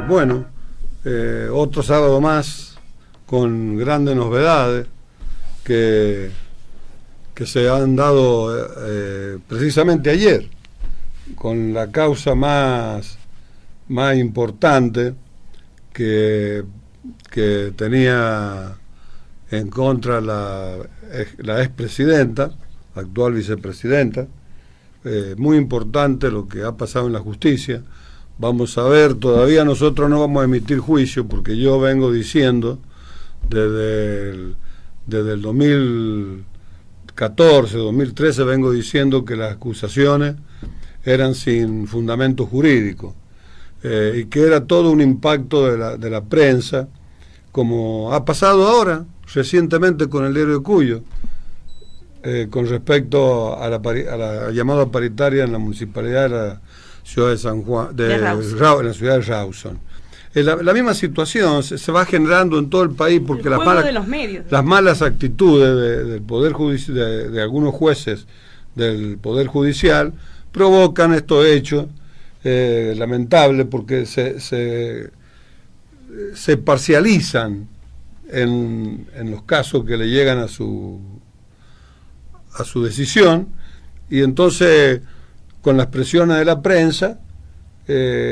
Bueno, otro sábado más con grandes novedades que se han dado precisamente ayer, con la causa más importante que tenía en contra la expresidenta, actual vicepresidenta. Muy importante lo que ha pasado en la justicia. Vamos a ver, todavía nosotros no vamos a emitir juicio, porque yo vengo diciendo desde el 2014, 2013, vengo diciendo que las acusaciones eran sin fundamento jurídico, y que era todo un impacto de la prensa, como ha pasado ahora, recientemente con el diario Cuyo, con respecto a la llamada paritaria en la municipalidad de la ciudad de San Juan, en la ciudad de Rawson. La misma situación se va generando en todo el país, porque las malas actitudes del Poder Judicial, de algunos jueces del Poder Judicial, provocan estos hechos lamentables, porque se parcializan en los casos que le llegan a su decisión, y entonces con las presiones de la prensa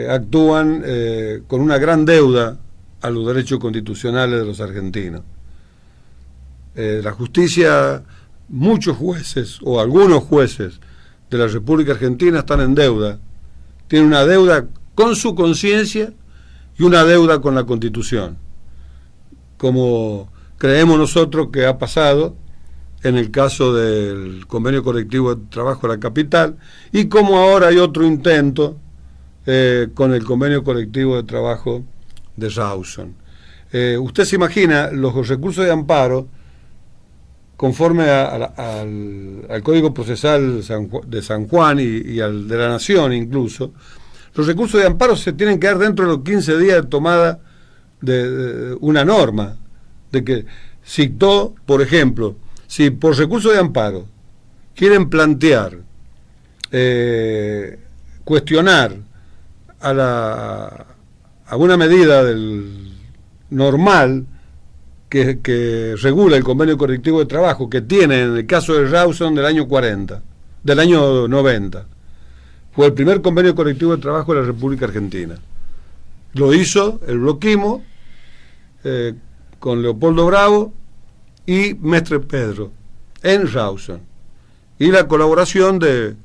actúan con una gran deuda a los derechos constitucionales de los argentinos. La justicia, muchos jueces o algunos jueces de la República Argentina están en deuda, tienen una deuda con su conciencia y una deuda con la Constitución, como creemos nosotros que ha pasado en el caso del convenio colectivo de trabajo de la capital, y como ahora hay otro intento con el convenio colectivo de trabajo de Rawson. Usted se imagina los recursos de amparo, conforme al Código Procesal de San Juan y al de la Nación incluso, los recursos de amparo se tienen que dar dentro de los 15 días de tomada de una norma, de que citó, por ejemplo, si por recurso de amparo quieren plantear, cuestionar a una medida del normal que regula el convenio colectivo de trabajo, que tiene en el caso de Rawson del año 90, fue el primer convenio colectivo de trabajo de la República Argentina. Lo hizo el bloquismo con Leopoldo Bravo y Mestre Pedro en Rawson, y la colaboración del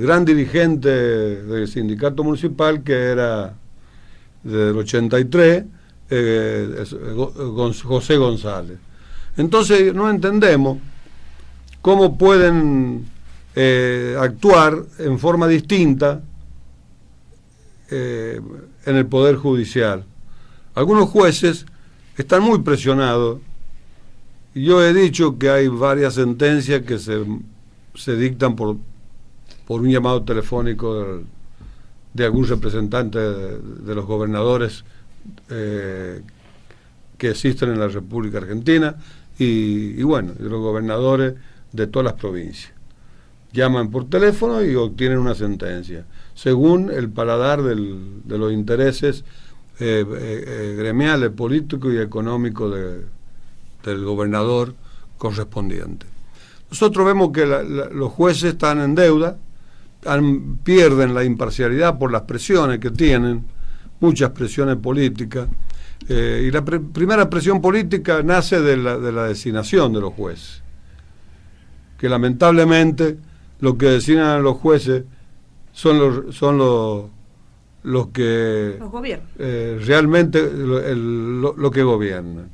gran dirigente del sindicato municipal, que era del 83, José González. Entonces no entendemos cómo pueden actuar en forma distinta en el Poder Judicial. Algunos jueces están muy presionados. Yo he dicho que hay varias sentencias que se dictan por un llamado telefónico de algún representante de los gobernadores que existen en la República Argentina, y bueno, de los gobernadores de todas las provincias. Llaman por teléfono y obtienen una sentencia, según el paladar de los intereses gremiales, políticos y económicos del gobernador correspondiente. Nosotros vemos que los jueces están en deuda, pierden la imparcialidad por las presiones que tienen, muchas presiones políticas, y la primera presión política nace de la designación de los jueces, que lamentablemente lo que designan a los jueces son los que realmente lo que gobiernan.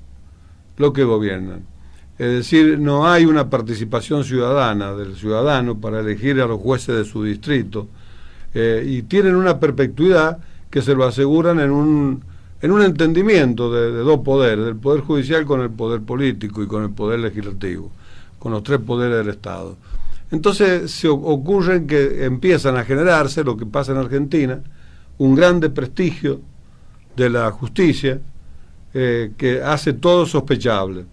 Es decir, no hay una participación ciudadana del ciudadano para elegir a los jueces de su distrito, y tienen una perpetuidad que se lo aseguran en un entendimiento de dos poderes, del Poder Judicial con el Poder Político y con el Poder Legislativo, con los tres poderes del Estado. Entonces se ocurre que empiezan a generarse, lo que pasa en Argentina, un gran desprestigio de la justicia, que hace todo sospechable.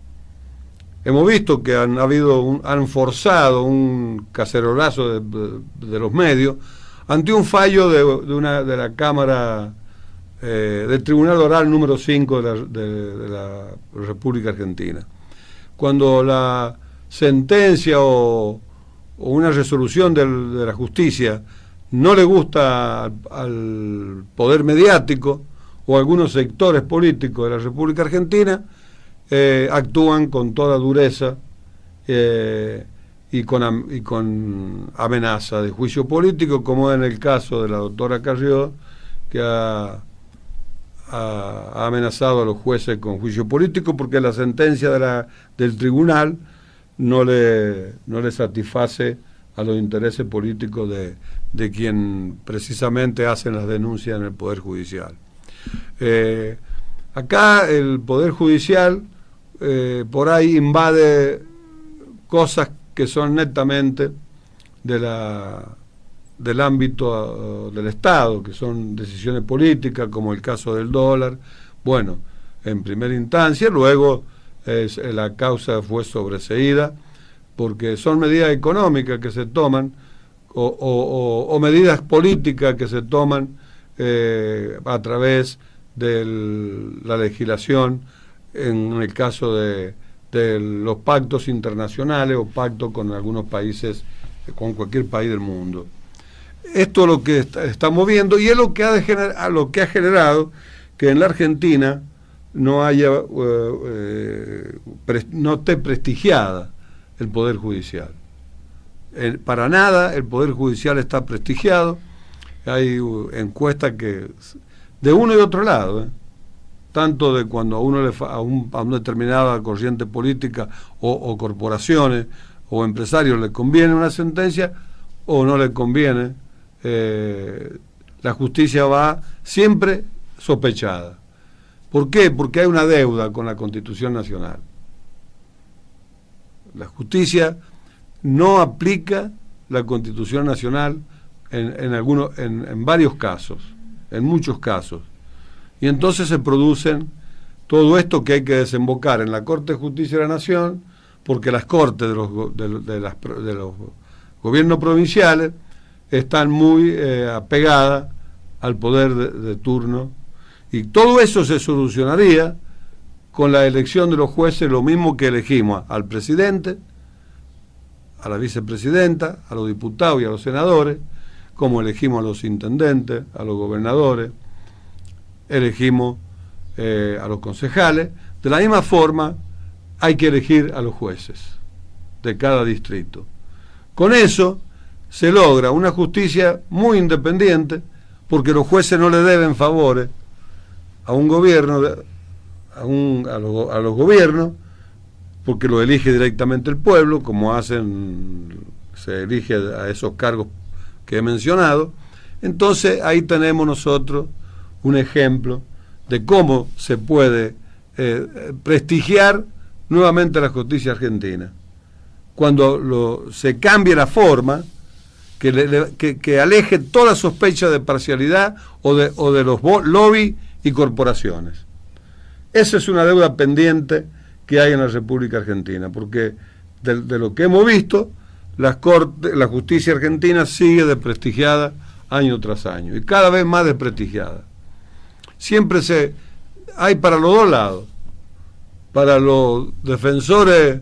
Hemos visto que han forzado un cacerolazo de los medios ante un fallo de la Cámara del Tribunal Oral número 5 de la República Argentina. Cuando la sentencia o una resolución de la justicia no le gusta al poder mediático o a algunos sectores políticos de la República Argentina, actúan con toda dureza y con amenaza de juicio político, como en el caso de la doctora Carrió, que ha amenazado a los jueces con juicio político porque la sentencia del tribunal no le satisface a los intereses políticos de quien precisamente hacen las denuncias en el Poder Judicial. Acá el Poder Judicial por ahí invade cosas que son netamente del ámbito del Estado, que son decisiones políticas, como el caso del dólar. Bueno, en primera instancia, luego la causa fue sobreseída, porque son medidas económicas que se toman, o medidas políticas que se toman a través de la legislación, en el caso de los pactos internacionales o pactos con algunos países, con cualquier país del mundo. Esto es lo que estamos viendo y es lo que ha generado que en la Argentina no esté prestigiada el Poder Judicial. Para nada el Poder Judicial está prestigiado. Hay encuestas que de uno y otro lado, tanto de cuando a una determinada corriente política o corporaciones o empresarios le conviene una sentencia o no le conviene, la justicia va siempre sospechada. ¿Por qué? Porque hay una deuda con la Constitución Nacional. La justicia no aplica la Constitución Nacional en varios casos, en muchos casos. Y entonces se producen todo esto que hay que desembocar en la Corte de Justicia de la Nación, porque las cortes de los gobiernos provinciales están muy apegadas al poder de turno, y todo eso se solucionaría con la elección de los jueces, lo mismo que elegimos al presidente, a la vicepresidenta, a los diputados y a los senadores, como elegimos a los intendentes, a los gobernadores, elegimos a los concejales. De la misma forma hay que elegir a los jueces de cada distrito. Con eso se logra una justicia muy independiente, porque los jueces no le deben favores a un gobierno, a los gobiernos, porque lo elige directamente el pueblo, como se elige a esos cargos que he mencionado. Entonces ahí tenemos nosotros un ejemplo de cómo se puede prestigiar nuevamente la justicia argentina, cuando se cambie la forma que aleje toda sospecha de parcialidad o de los lobbies y corporaciones. Esa es una deuda pendiente que hay en la República Argentina, porque de lo que hemos visto, la justicia argentina sigue desprestigiada año tras año, y cada vez más desprestigiada. Siempre hay para los dos lados, para los defensores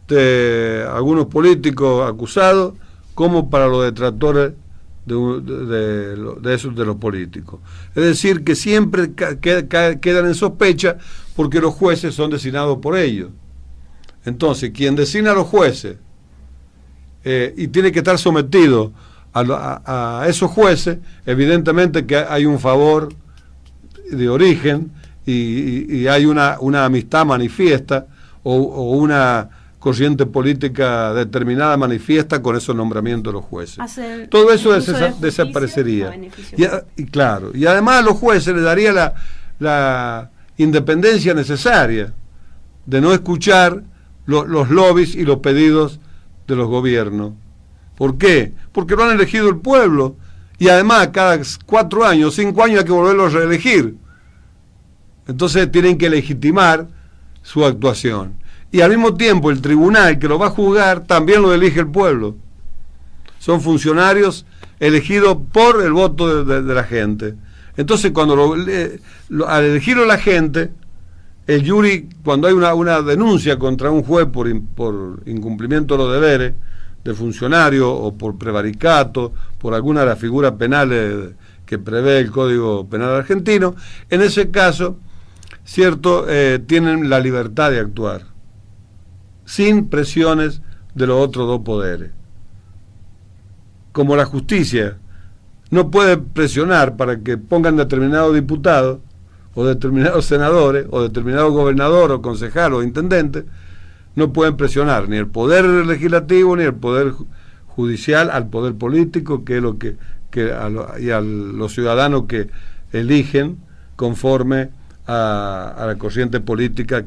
de algunos políticos acusados, como para los detractores de los políticos. Es decir, que siempre quedan en sospecha, porque los jueces son designados por ellos. Entonces, quien designa a los jueces y tiene que estar sometido a esos jueces, evidentemente que hay un favor de origen y hay una amistad manifiesta o una corriente política determinada manifiesta con esos nombramientos de los jueces. Todo eso desaparecería. Y claro, y además a los jueces les daría la independencia necesaria de no escuchar los lobbies y los pedidos de los gobiernos. ¿Por qué? Porque lo han elegido el pueblo, y además cada 4 años, 5 años hay que volverlo a reelegir. Entonces tienen que legitimar su actuación. Y al mismo tiempo el tribunal que lo va a juzgar también lo elige el pueblo. Son funcionarios elegidos por el voto de la gente. Entonces, al elegirlo la gente, el jury, cuando hay una denuncia contra un juez por incumplimiento de los deberes de funcionario o por prevaricato, por alguna de las figuras penales que prevé el Código Penal argentino, en ese caso, cierto, tienen la libertad de actuar, sin presiones de los otros dos poderes. Como la justicia no puede presionar para que pongan determinados diputados, o determinados senadores, o determinados gobernadores, o concejales, o intendentes, no pueden presionar ni el poder legislativo, ni el poder judicial al poder político, que es lo y a los ciudadanos que eligen conforme a la corriente política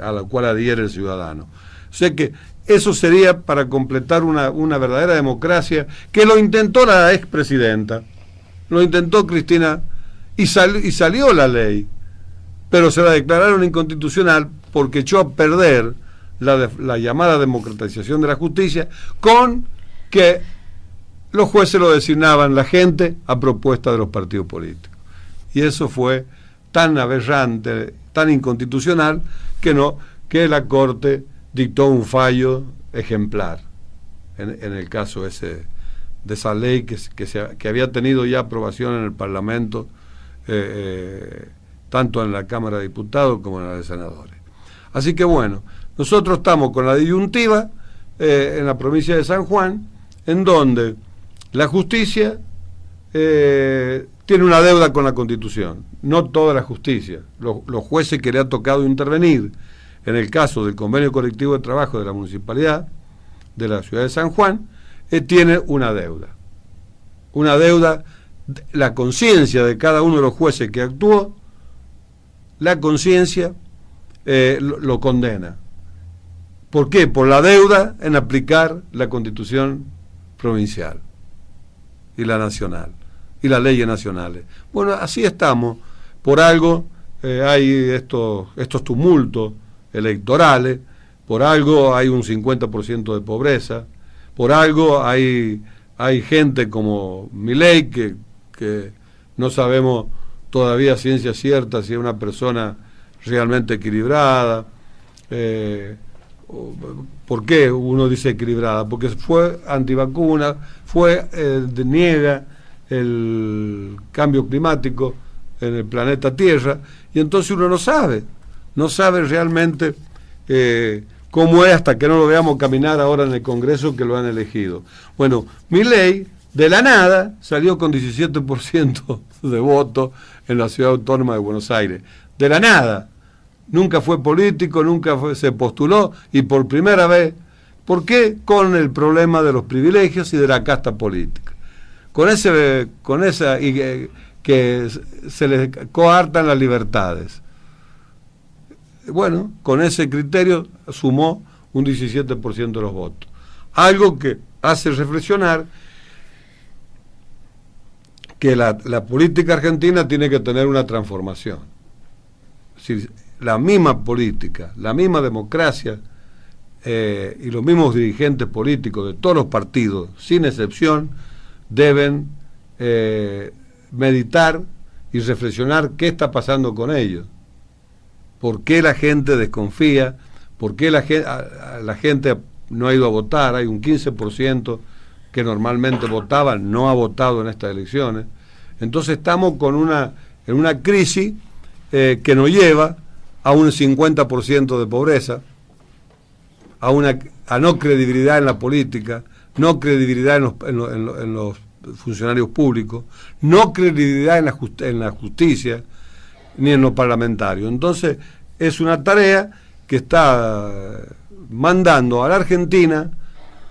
a la cual adhiere el ciudadano. O sea que eso sería para completar una verdadera democracia, que lo intentó la expresidenta, lo intentó Cristina, y salió la ley, pero se la declararon inconstitucional porque echó a perder la llamada democratización de la justicia, con que los jueces lo designaban la gente a propuesta de los partidos políticos. Y eso fue tan aberrante, tan inconstitucional, que la Corte dictó un fallo ejemplar en el caso ese de esa ley que había tenido ya aprobación en el Parlamento, tanto en la Cámara de Diputados como en la de Senadores. Así que bueno, nosotros estamos con la disyuntiva en la provincia de San Juan, en donde la justicia tiene una deuda con la Constitución, no toda la justicia. Los jueces que le ha tocado intervenir en el caso del convenio colectivo de trabajo de la municipalidad de la ciudad de San Juan, tiene una deuda. La conciencia de cada uno de los jueces que actuó, la conciencia lo condena. ¿Por qué? Por la deuda en aplicar la Constitución provincial y la nacional y las leyes nacionales. Bueno, así estamos. Por algo hay estos tumultos electorales, por algo hay un 50% de pobreza, por algo hay gente como Milei que no sabemos todavía ciencia cierta si es una persona realmente equilibrada. ¿Por qué uno dice equilibrada? Porque fue antivacuna, niega el cambio climático en el planeta Tierra, y entonces uno no sabe realmente cómo es, hasta que no lo veamos caminar ahora en el Congreso que lo han elegido. Bueno, Milei de la nada salió con 17% de votos en la ciudad autónoma de Buenos Aires, de la nada. Nunca fue político, se postuló, y por primera vez, ¿por qué? Con el problema de los privilegios y de la casta política. Que se les coartan las libertades. Bueno, con ese criterio sumó un 17% de los votos. Algo que hace reflexionar que la política argentina tiene que tener una transformación. Es decir, la misma política, la misma democracia y los mismos dirigentes políticos de todos los partidos, sin excepción, deben meditar y reflexionar qué está pasando con ellos. ¿Por qué la gente desconfía? ¿Por qué la gente no ha ido a votar? Hay un 15% que normalmente votaba, no ha votado en estas elecciones. Entonces estamos en una crisis que nos lleva a un 50% de pobreza, a no credibilidad en la política, no credibilidad en los funcionarios públicos, no credibilidad en la justicia, ni en los parlamentarios. Entonces es una tarea que está mandando a la Argentina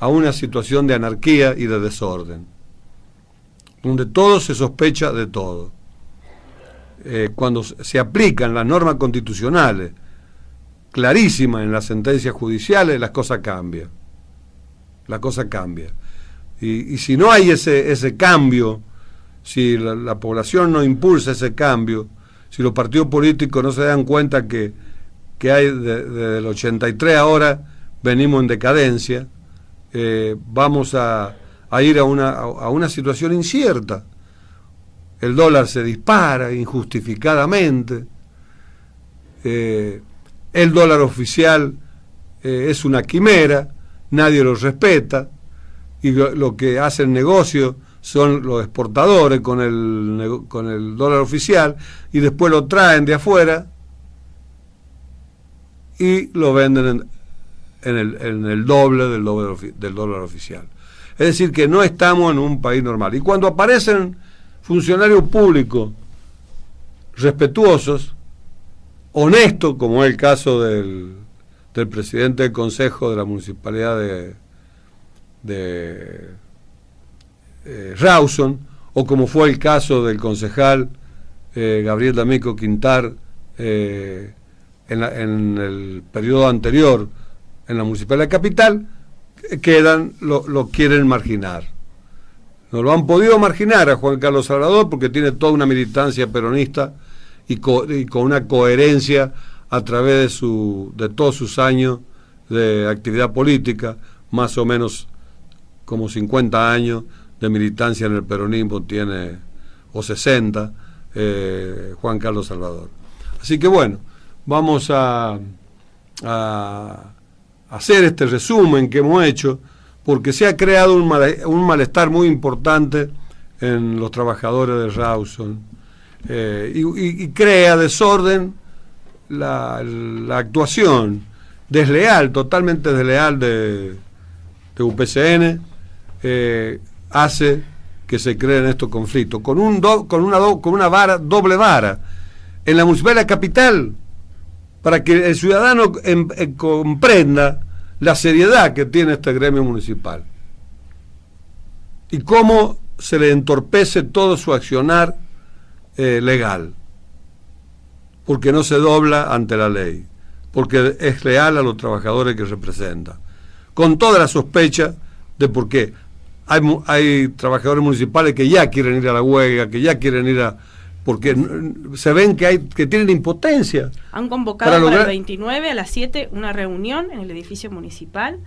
a una situación de anarquía y de desorden, donde todo se sospecha de todo. Cuando se aplican las normas constitucionales clarísimas en las sentencias judiciales, las cosas cambian. La cosa cambia. Y si no hay ese cambio, si la población no impulsa ese cambio, si los partidos políticos no se dan cuenta que hay desde el 83 ahora venimos en decadencia, vamos a ir a una situación incierta. el dólar se dispara injustificadamente, el dólar oficial es una quimera, nadie lo respeta, y lo que hacen negocio son los exportadores con el dólar oficial, y después lo traen de afuera y lo venden en el doble del dólar oficial. Es decir, que no estamos en un país normal. Y cuando aparecen funcionarios públicos respetuosos, honestos, como es el caso del presidente del Consejo de la Municipalidad de Rawson, o como fue el caso del concejal Gabriel D'Amico Quintar en el periodo anterior en la Municipalidad Capital, lo quieren marginar. No lo han podido marginar a Juan Carlos Salvador porque tiene toda una militancia peronista y con una coherencia a través de todos sus años de actividad política, más o menos como 50 años de militancia en el peronismo tiene, o 60, Juan Carlos Salvador. Así que bueno, vamos a hacer este resumen que hemos hecho, porque se ha creado un malestar muy importante en los trabajadores de Rawson, y crea desorden la actuación desleal, totalmente desleal de UPCN, hace que se creen estos conflictos con una doble vara en la Municipalidad Capital, para que el ciudadano comprenda la seriedad que tiene este gremio municipal y cómo se le entorpece todo su accionar legal, porque no se dobla ante la ley, porque es leal a los trabajadores que representa, con toda la sospecha de por qué hay trabajadores municipales que ya quieren ir a la huelga, que ya quieren ir porque se ven que tienen impotencia. Han convocado para el 29 a las 7 una reunión en el edificio municipal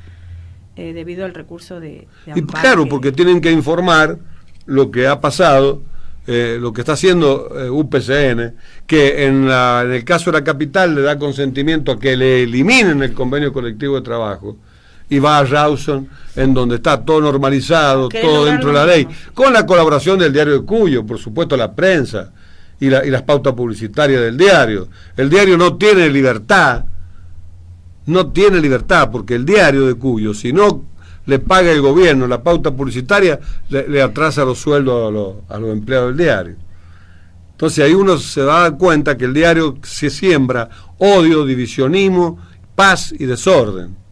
debido al recurso de amparo. Y claro, porque tienen que informar lo que ha pasado, lo que está haciendo UPCN, que en el caso de la capital le da consentimiento a que le eliminen el convenio colectivo de trabajo, y va a Rawson, en donde está todo normalizado, todo dentro de la ley, con la colaboración del diario de Cuyo, por supuesto la prensa y las pautas publicitarias del diario. El diario no tiene libertad, porque el diario de Cuyo, si no le paga el gobierno la pauta publicitaria, le atrasa los sueldos a los empleados del diario. Entonces ahí uno se da cuenta que el diario se siembra odio, divisionismo, paz y desorden.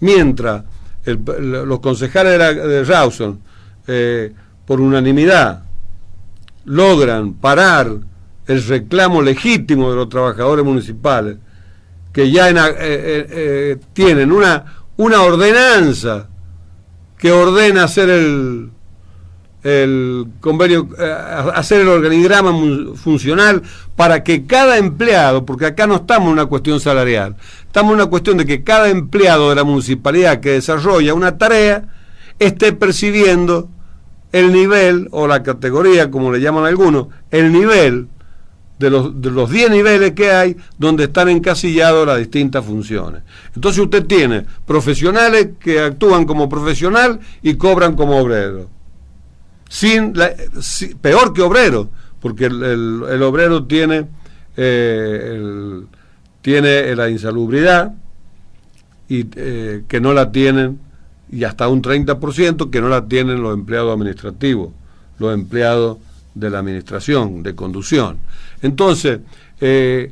Mientras los concejales de Rawson, por unanimidad, logran parar el reclamo legítimo de los trabajadores municipales, que ya tienen una ordenanza que ordena hacer el convenio, hacer el organigrama funcional para que cada empleado, porque acá no estamos en una cuestión salarial, estamos en una cuestión de que cada empleado de la municipalidad que desarrolla una tarea esté percibiendo el nivel o la categoría, como le llaman algunos, el nivel de los 10 niveles que hay donde están encasillados las distintas funciones. Entonces usted tiene profesionales que actúan como profesional y cobran como obrero. Peor que obrero, porque el obrero tiene la insalubridad y que no la tienen, y hasta un 30% que no la tienen los empleados administrativos, los empleados de la administración, de conducción. Entonces, ese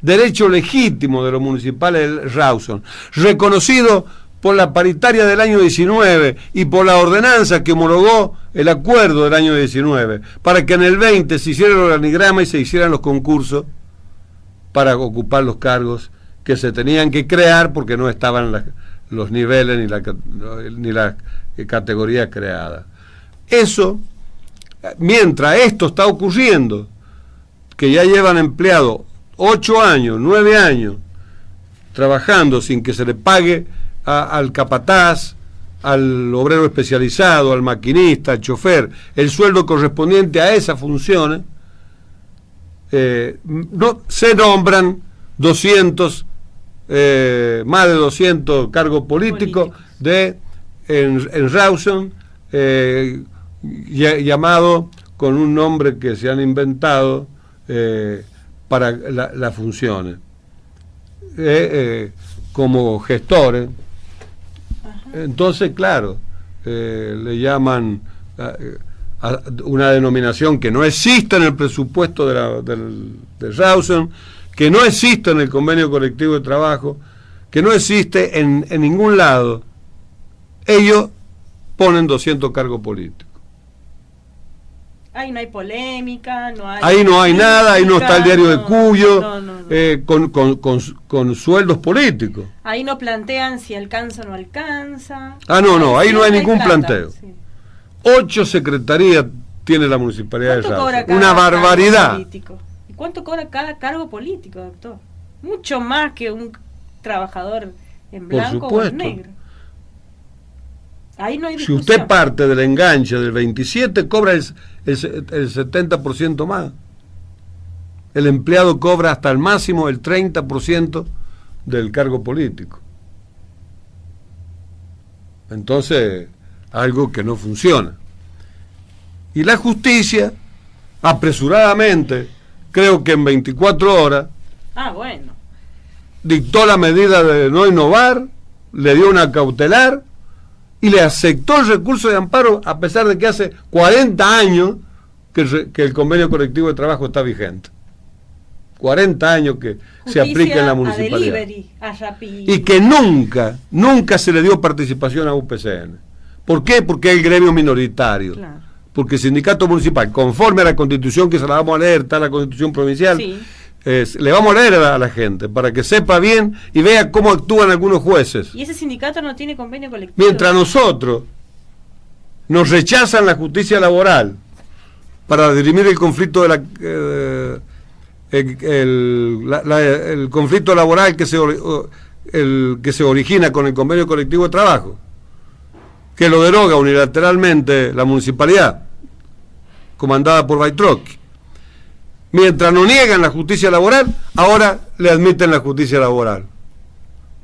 derecho legítimo de los municipales de Rawson, reconocido por la paritaria del año 19 y por la ordenanza que homologó el acuerdo del año 19, para que en el 20 se hiciera el organigrama y se hicieran los concursos para ocupar los cargos que se tenían que crear, porque no estaban los niveles ni la categoría creada. Eso, mientras esto está ocurriendo, que ya llevan empleados 8 años, 9 años, trabajando sin que se le pague al capataz, al obrero especializado, al maquinista, al chofer, el sueldo correspondiente a esas funciones, no se nombran 200, más de 200 cargos políticos en Rawson, llamado con un nombre que se han inventado para las funciones, como gestores. Entonces, claro, le llaman una denominación que no existe en el presupuesto de Rawson, que no existe en el convenio colectivo de trabajo, que no existe en ningún lado. Ellos ponen 200 cargos políticos. Ahí no hay polémica, ahí no hay nada, ahí no está el diario de Cuyo, con sueldos políticos. Ahí no plantean si alcanza o no alcanza. No, ahí no hay ningún planteo. Sí. 8 secretarías tiene la municipalidad de Rawson. Una barbaridad. ¿Y cuánto cobra cada cargo político, doctor? Mucho más que un trabajador en blanco o en negro. Ahí no hay discusión. Si usted parte del enganche del 27, cobra el 70% más. El empleado cobra hasta el máximo el 30% del cargo político. Entonces, algo que no funciona. Y la justicia, apresuradamente, creo que en 24 horas, dictó la medida de no innovar, le dio una cautelar y le aceptó el recurso de amparo, a pesar de que hace 40 años que el convenio colectivo de trabajo está vigente. 40 años que se aplica en la municipalidad. Y que nunca se le dio participación a UPCN. ¿Por qué? Porque es el gremio minoritario. Claro. Porque el sindicato municipal, conforme a la constitución, que se la vamos a leer, está la constitución provincial, le vamos a leer a la gente para que sepa bien y vea cómo actúan algunos jueces. ¿Y ese sindicato no tiene convenio colectivo? Mientras nosotros nos rechazan la justicia laboral para dirimir el conflicto de el conflicto laboral que se origina con el convenio colectivo de trabajo, que lo deroga unilateralmente la municipalidad comandada por Baitrochi. Mientras no niegan la justicia laboral, ahora le admiten la justicia laboral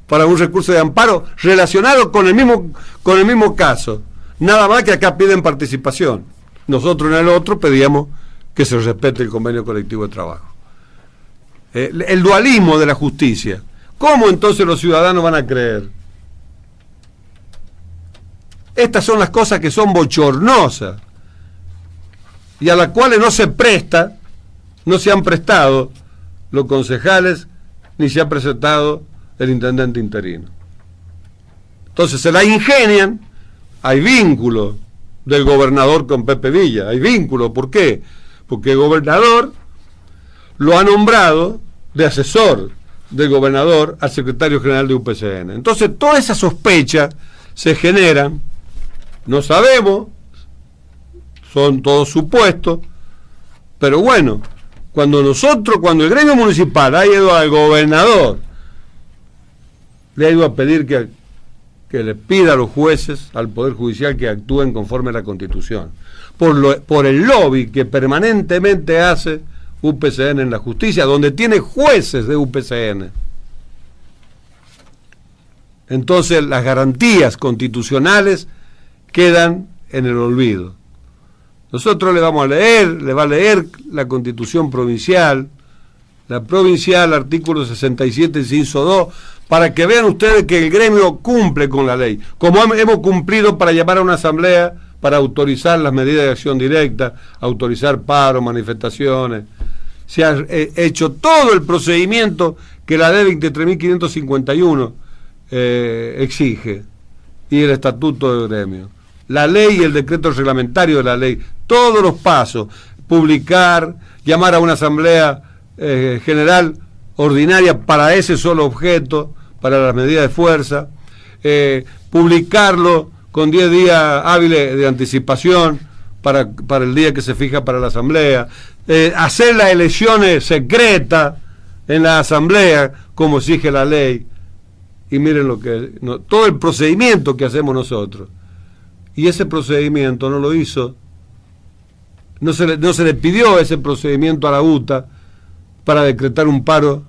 para un recurso de amparo relacionado con el mismo caso. Nada más que acá piden participación. Nosotros en el otro pedíamos que se respete el convenio colectivo de trabajo. El dualismo de la justicia. ¿Cómo entonces los ciudadanos van a creer? Estas son las cosas que son bochornosas y a las cuales no se han prestado los concejales ni se ha presentado el intendente interino. Entonces se la ingenian. Hay vínculo del gobernador con Pepe Villa, hay vínculo. ¿Por qué? Porque el gobernador lo ha nombrado de asesor del gobernador al secretario general de UPCN. Entonces todas esas sospechas se generan, no sabemos, son todos supuestos, pero bueno, cuando el gremio municipal ha ido al gobernador, le ha ido a pedir que le pida a los jueces, al Poder Judicial, que actúen conforme a la Constitución, por el lobby que permanentemente hace UPCN en la justicia, donde tiene jueces de UPCN. Entonces las garantías constitucionales quedan en el olvido. Nosotros le va a leer la Constitución provincial, la provincial, artículo 67, inciso 2, para que vean ustedes que el gremio cumple con la ley, como hemos cumplido para llamar a una asamblea, para autorizar las medidas de acción directa, autorizar paros, manifestaciones. Se ha hecho todo el procedimiento que la ley 23.551 exige, y el estatuto del gremio. La ley y el decreto reglamentario de la ley, todos los pasos, publicar, llamar a una asamblea general ordinaria para ese solo objeto, para las medidas de fuerza, publicarlo con 10 días hábiles de anticipación para el día que se fija para la asamblea, hacer las elecciones secretas en la asamblea como exige la ley. y miren lo que todo el procedimiento que hacemos nosotros. Y ese procedimiento no lo hizo, no se le pidió ese procedimiento a la UTA para decretar un paro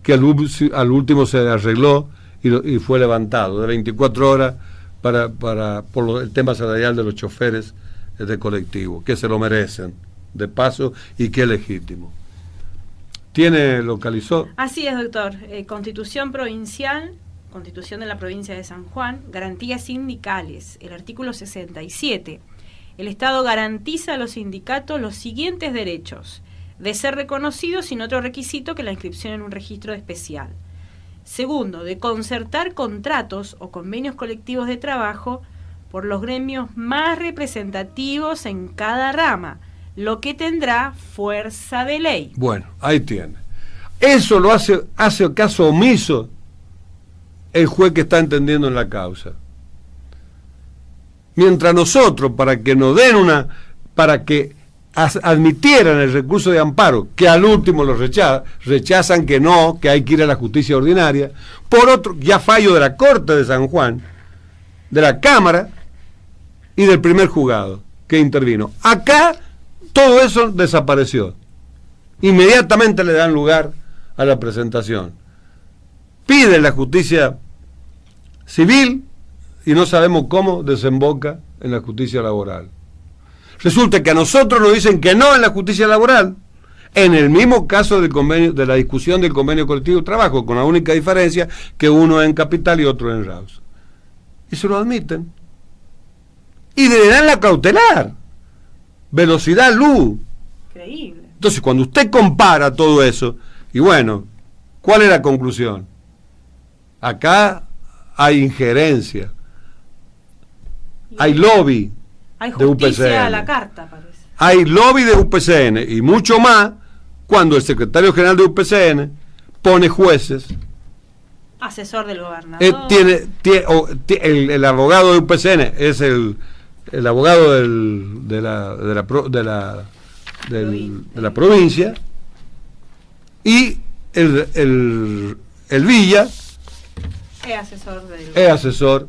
que al último se arregló y fue levantado de 24 horas por el tema salarial de los choferes de colectivo, que se lo merecen, de paso, y que es legítimo. ¿Localizó? Así es, doctor. Constitución provincial, Constitución de la provincia de San Juan, garantías sindicales, el artículo 67. El Estado garantiza a los sindicatos los siguientes derechos: de ser reconocidos sin otro requisito que la inscripción en un registro especial. Segundo, de concertar contratos o convenios colectivos de trabajo por los gremios más representativos en cada rama, lo que tendrá fuerza de ley. Bueno, ahí tiene. Eso lo hace caso omiso el juez que está entendiendo en la causa. Mientras nosotros, para que admitieran el recurso de amparo, que al último lo rechazan que no, que hay que ir a la justicia ordinaria, por otro, ya fallo de la Corte de San Juan, de la Cámara y del primer juzgado que intervino. Acá todo eso desapareció. Inmediatamente le dan lugar a la presentación. Piden la justicia civil y no sabemos cómo desemboca en la justicia laboral. Resulta que a nosotros nos dicen que no en la justicia laboral, en el mismo caso del convenio, de la discusión del convenio colectivo de trabajo, con la única diferencia que uno es en Capital y otro en Raus. Y se lo admiten. Y le dan la cautelar. Velocidad, luz. Increíble. Entonces, cuando usted compara todo eso, y bueno, ¿cuál es la conclusión? Acá hay injerencia, hay lobby de UPCN. A la carta, parece. Hay lobby de UPCN, y mucho más cuando el secretario general de UPCN pone jueces. Asesor del gobernador. El abogado de UPCN es el abogado de la provincia, y el Villa es asesor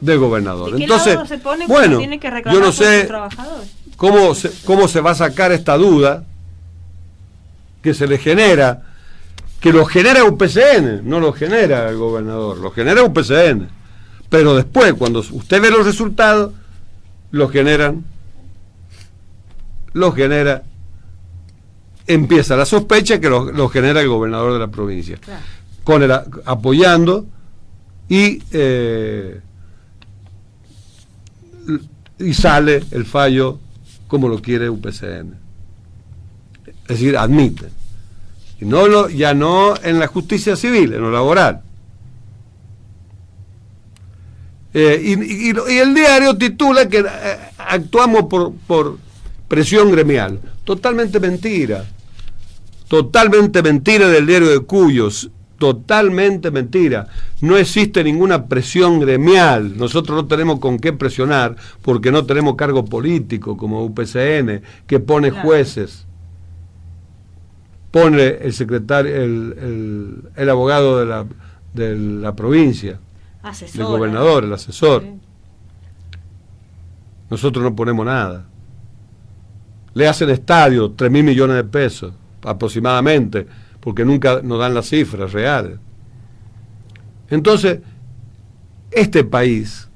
del gobernador. ¿De qué Entonces, lado se pone bueno, tiene que reclamar yo no sé cómo se va a sacar esta duda que se le genera, que lo genera UPCN, no lo genera el gobernador, lo genera UPCN. Pero después, cuando usted ve los resultados, empieza la sospecha que lo genera el gobernador de la provincia, claro, apoyando y sale el fallo como lo quiere UPCN. Es decir, admite. Y ya no en la justicia civil, en lo laboral. Y el diario titula que actuamos por presión gremial. Totalmente mentira del diario de Cuyos, totalmente mentira. No existe ninguna presión gremial. Nosotros no tenemos con qué presionar porque no tenemos cargo político como UPCN, que pone jueces, pone el secretario, el abogado de la provincia, el gobernador, el asesor. Sí. Nosotros no ponemos nada. Le hacen estadio 3.000 millones de pesos aproximadamente, porque nunca nos dan las cifras reales. Entonces, este país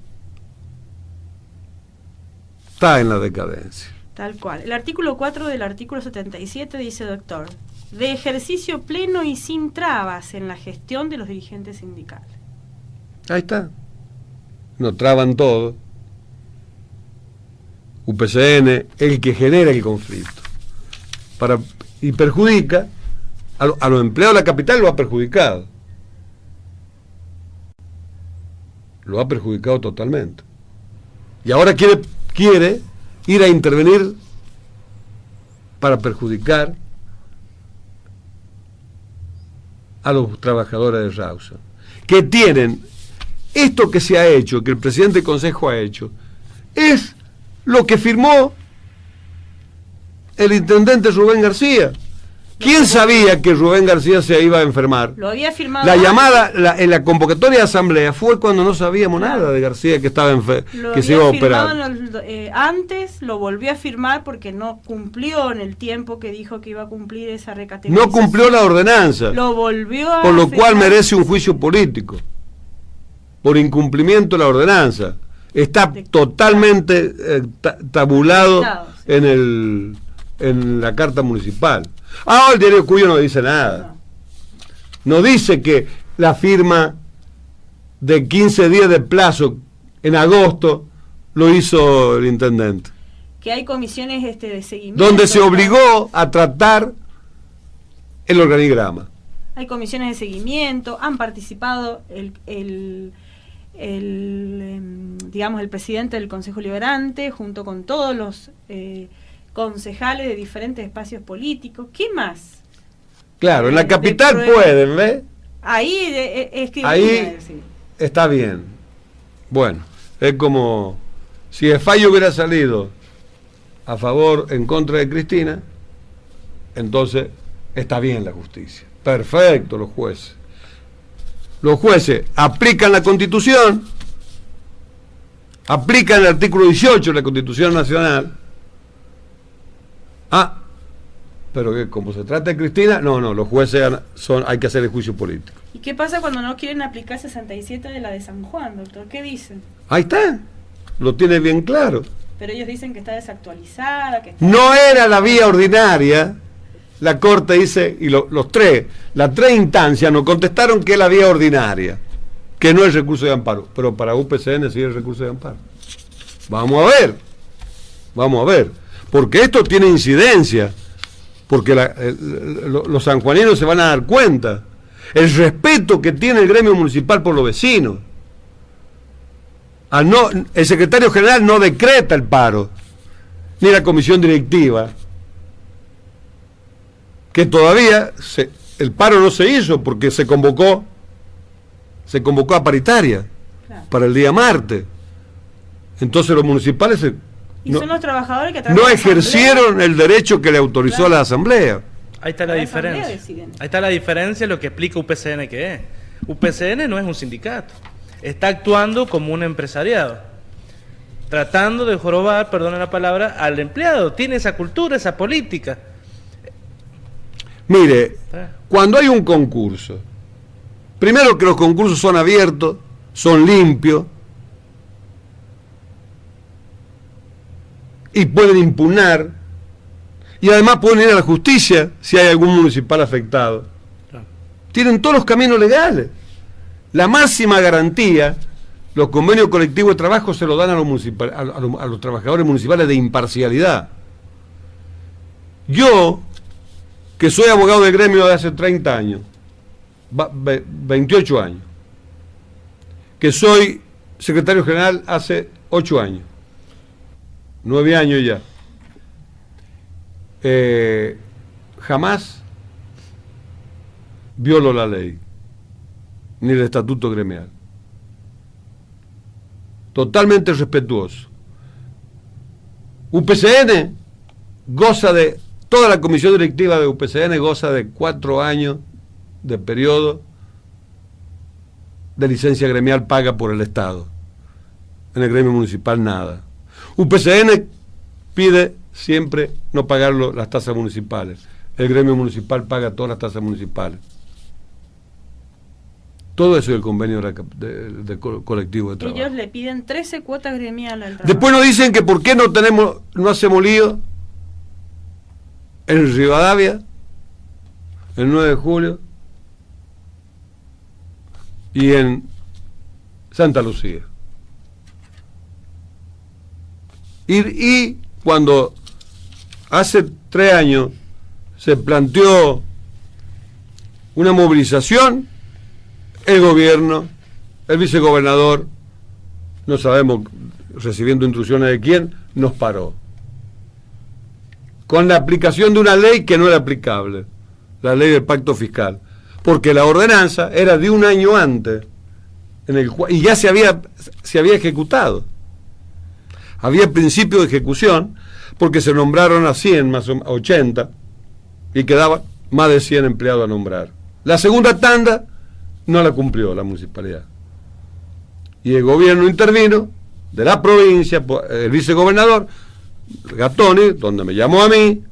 está en la decadencia. Tal cual. El artículo 4 del artículo 77 dice, doctor, de ejercicio pleno y sin trabas en la gestión de los dirigentes sindicales. Ahí está. Nos traban todo. UPCN, el que genera el conflicto. Y perjudica a los empleados de la capital, lo ha perjudicado. Lo ha perjudicado totalmente. Y ahora quiere ir a intervenir para perjudicar a los trabajadores de Rawson, que tienen esto que se ha hecho, que el presidente del Consejo ha hecho, es lo que firmó el intendente Rubén García, ¿Quién sabía que Rubén García se iba a enfermar? Lo había firmado. La llamada, en la convocatoria de asamblea fue cuando no sabíamos nada de García que estaba que se iba a operar. Antes lo volvió a firmar porque no cumplió en el tiempo que dijo que iba a cumplir esa recategorización. No cumplió la ordenanza. Lo volvió a por lo firmar. cual merece un juicio político. Por incumplimiento de la ordenanza. Está totalmente tabulado en la carta municipal. Ahora el diario Cuyo no dice nada. No dice que la firma de 15 días de plazo en agosto lo hizo el intendente. Que hay comisiones de seguimiento. Donde se obligó a tratar el organigrama. Hay comisiones de seguimiento, han participado digamos, el presidente del Consejo Liberante junto con todos los concejales de diferentes espacios políticos. ¿Qué más? Claro, en la capital pueden, ¿ves? Ahí es que ahí está bien. Bueno, es como si el fallo hubiera salido a favor, en contra de Cristina, entonces está bien la justicia. Perfecto, los jueces. Los jueces aplican la Constitución, aplican el artículo 18 de la Constitución Nacional. Pero que como se trata de Cristina, no, los jueces hay que hacer el juicio político. ¿Y qué pasa cuando no quieren aplicar 67 de la de San Juan, doctor? ¿Qué dicen? Ahí está, lo tiene bien claro. Pero ellos dicen que está desactualizada, que no era la vía ordinaria. La Corte dice, y las tres instancias nos contestaron que es la vía ordinaria, que no es recurso de amparo, pero para UPCN sí es recurso de amparo. Vamos a ver, porque esto tiene incidencia, porque los sanjuaninos se van a dar cuenta, el respeto que tiene el gremio municipal por los vecinos. El secretario general no decreta el paro, ni la comisión directiva, que todavía el paro no se hizo porque se convocó a paritaria, claro, para el día martes. Entonces los municipales son los trabajadores que no ejercieron el derecho que le autorizó, claro, la asamblea. Ahí está la diferencia. Ahí está la diferencia, lo que explica UPCN que es. UPCN no es un sindicato, está actuando como un empresariado, tratando de jorobar, perdone la palabra, al empleado. Tiene esa cultura, esa política. Mire, cuando hay un concurso, primero que los concursos son abiertos, son limpios y pueden impugnar, y además pueden ir a la justicia si hay algún municipal afectado. Tienen todos los caminos legales. La máxima garantía, los convenios colectivos de trabajo se lo dan a los trabajadores municipales de imparcialidad. Yo, que soy abogado de gremio de hace 30 años, 28 años, que soy secretario general hace 8 años, 9 años ya, jamás violo la ley, ni el estatuto gremial. Totalmente respetuoso. UPCN goza de... Toda la comisión directiva de UPCN goza de 4 años de periodo de licencia gremial paga por el Estado. En el gremio municipal nada. UPCN pide siempre no pagar las tasas municipales. El gremio municipal paga todas las tasas municipales. Todo eso es el convenio de colectivo de trabajo. Ellos le piden 13 cuotas gremiales al trabajo. Después nos dicen que por qué no hacemos lío en Rivadavia, el 9 de julio, y en Santa Lucía. Y cuando hace 3 años se planteó una movilización, el gobierno, el vicegobernador, no sabemos, recibiendo instrucciones de quién, nos paró. Con la aplicación de una ley que no era aplicable, la ley del pacto fiscal, porque la ordenanza era de un año antes, y ya se había ejecutado. Había principio de ejecución, porque se nombraron a 100 más o 80, y quedaba más de 100 empleados a nombrar. La segunda tanda no la cumplió la municipalidad. Y el gobierno intervino, de la provincia, el vicegobernador, Gattoni, donde me llamó a mí,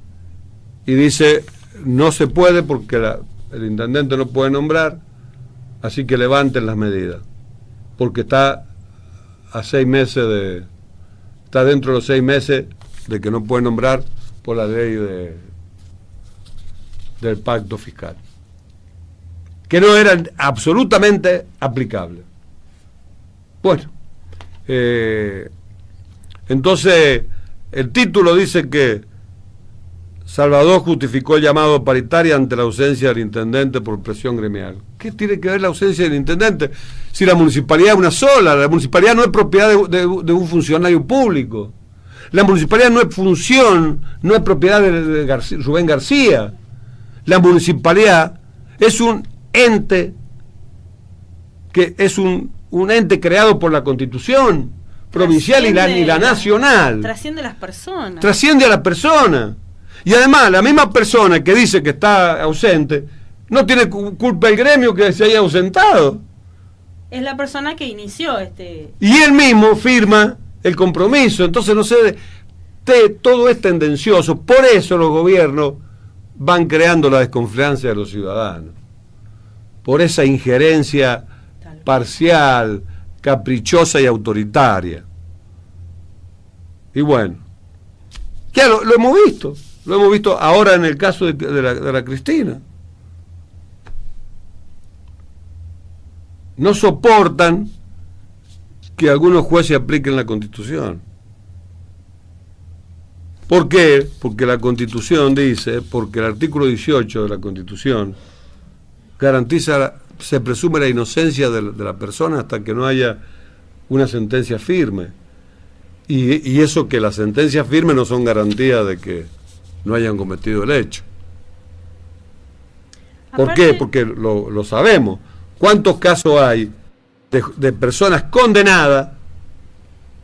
y dice, no se puede porque el intendente no puede nombrar, así que levanten las medidas, porque está a 6 meses está dentro de los 6 meses de que no puede nombrar por la ley del pacto fiscal, que no era absolutamente aplicable. Bueno, entonces el título dice que Salvador justificó el llamado a paritaria ante la ausencia del intendente por presión gremial. ¿Qué tiene que ver la ausencia del intendente? Si la municipalidad es una sola, la municipalidad no es propiedad de un funcionario público. La municipalidad no es función, no es propiedad de Rubén García. La municipalidad es un ente que es un ente creado por la Constitución provincial y la nacional. Trasciende a las personas. Trasciende a la persona. Y además, la misma persona que dice que está ausente, no tiene culpa el gremio que se haya ausentado. Es la persona que inició Y él mismo firma el compromiso. Entonces, no sé, todo es tendencioso. Por eso los gobiernos van creando la desconfianza de los ciudadanos. Por esa injerencia parcial, caprichosa y autoritaria. Y bueno, ya lo hemos visto. Lo hemos visto ahora en el caso de la Cristina. No soportan que algunos jueces apliquen la Constitución. ¿Por qué? Porque la Constitución dice, porque el artículo 18 de la Constitución garantiza, se presume la inocencia de la persona hasta que no haya una sentencia firme. Y eso, que las sentencias firmes no son garantía de que no hayan cometido el hecho. ¿Por qué? Porque lo sabemos. ¿Cuántos casos hay de personas condenadas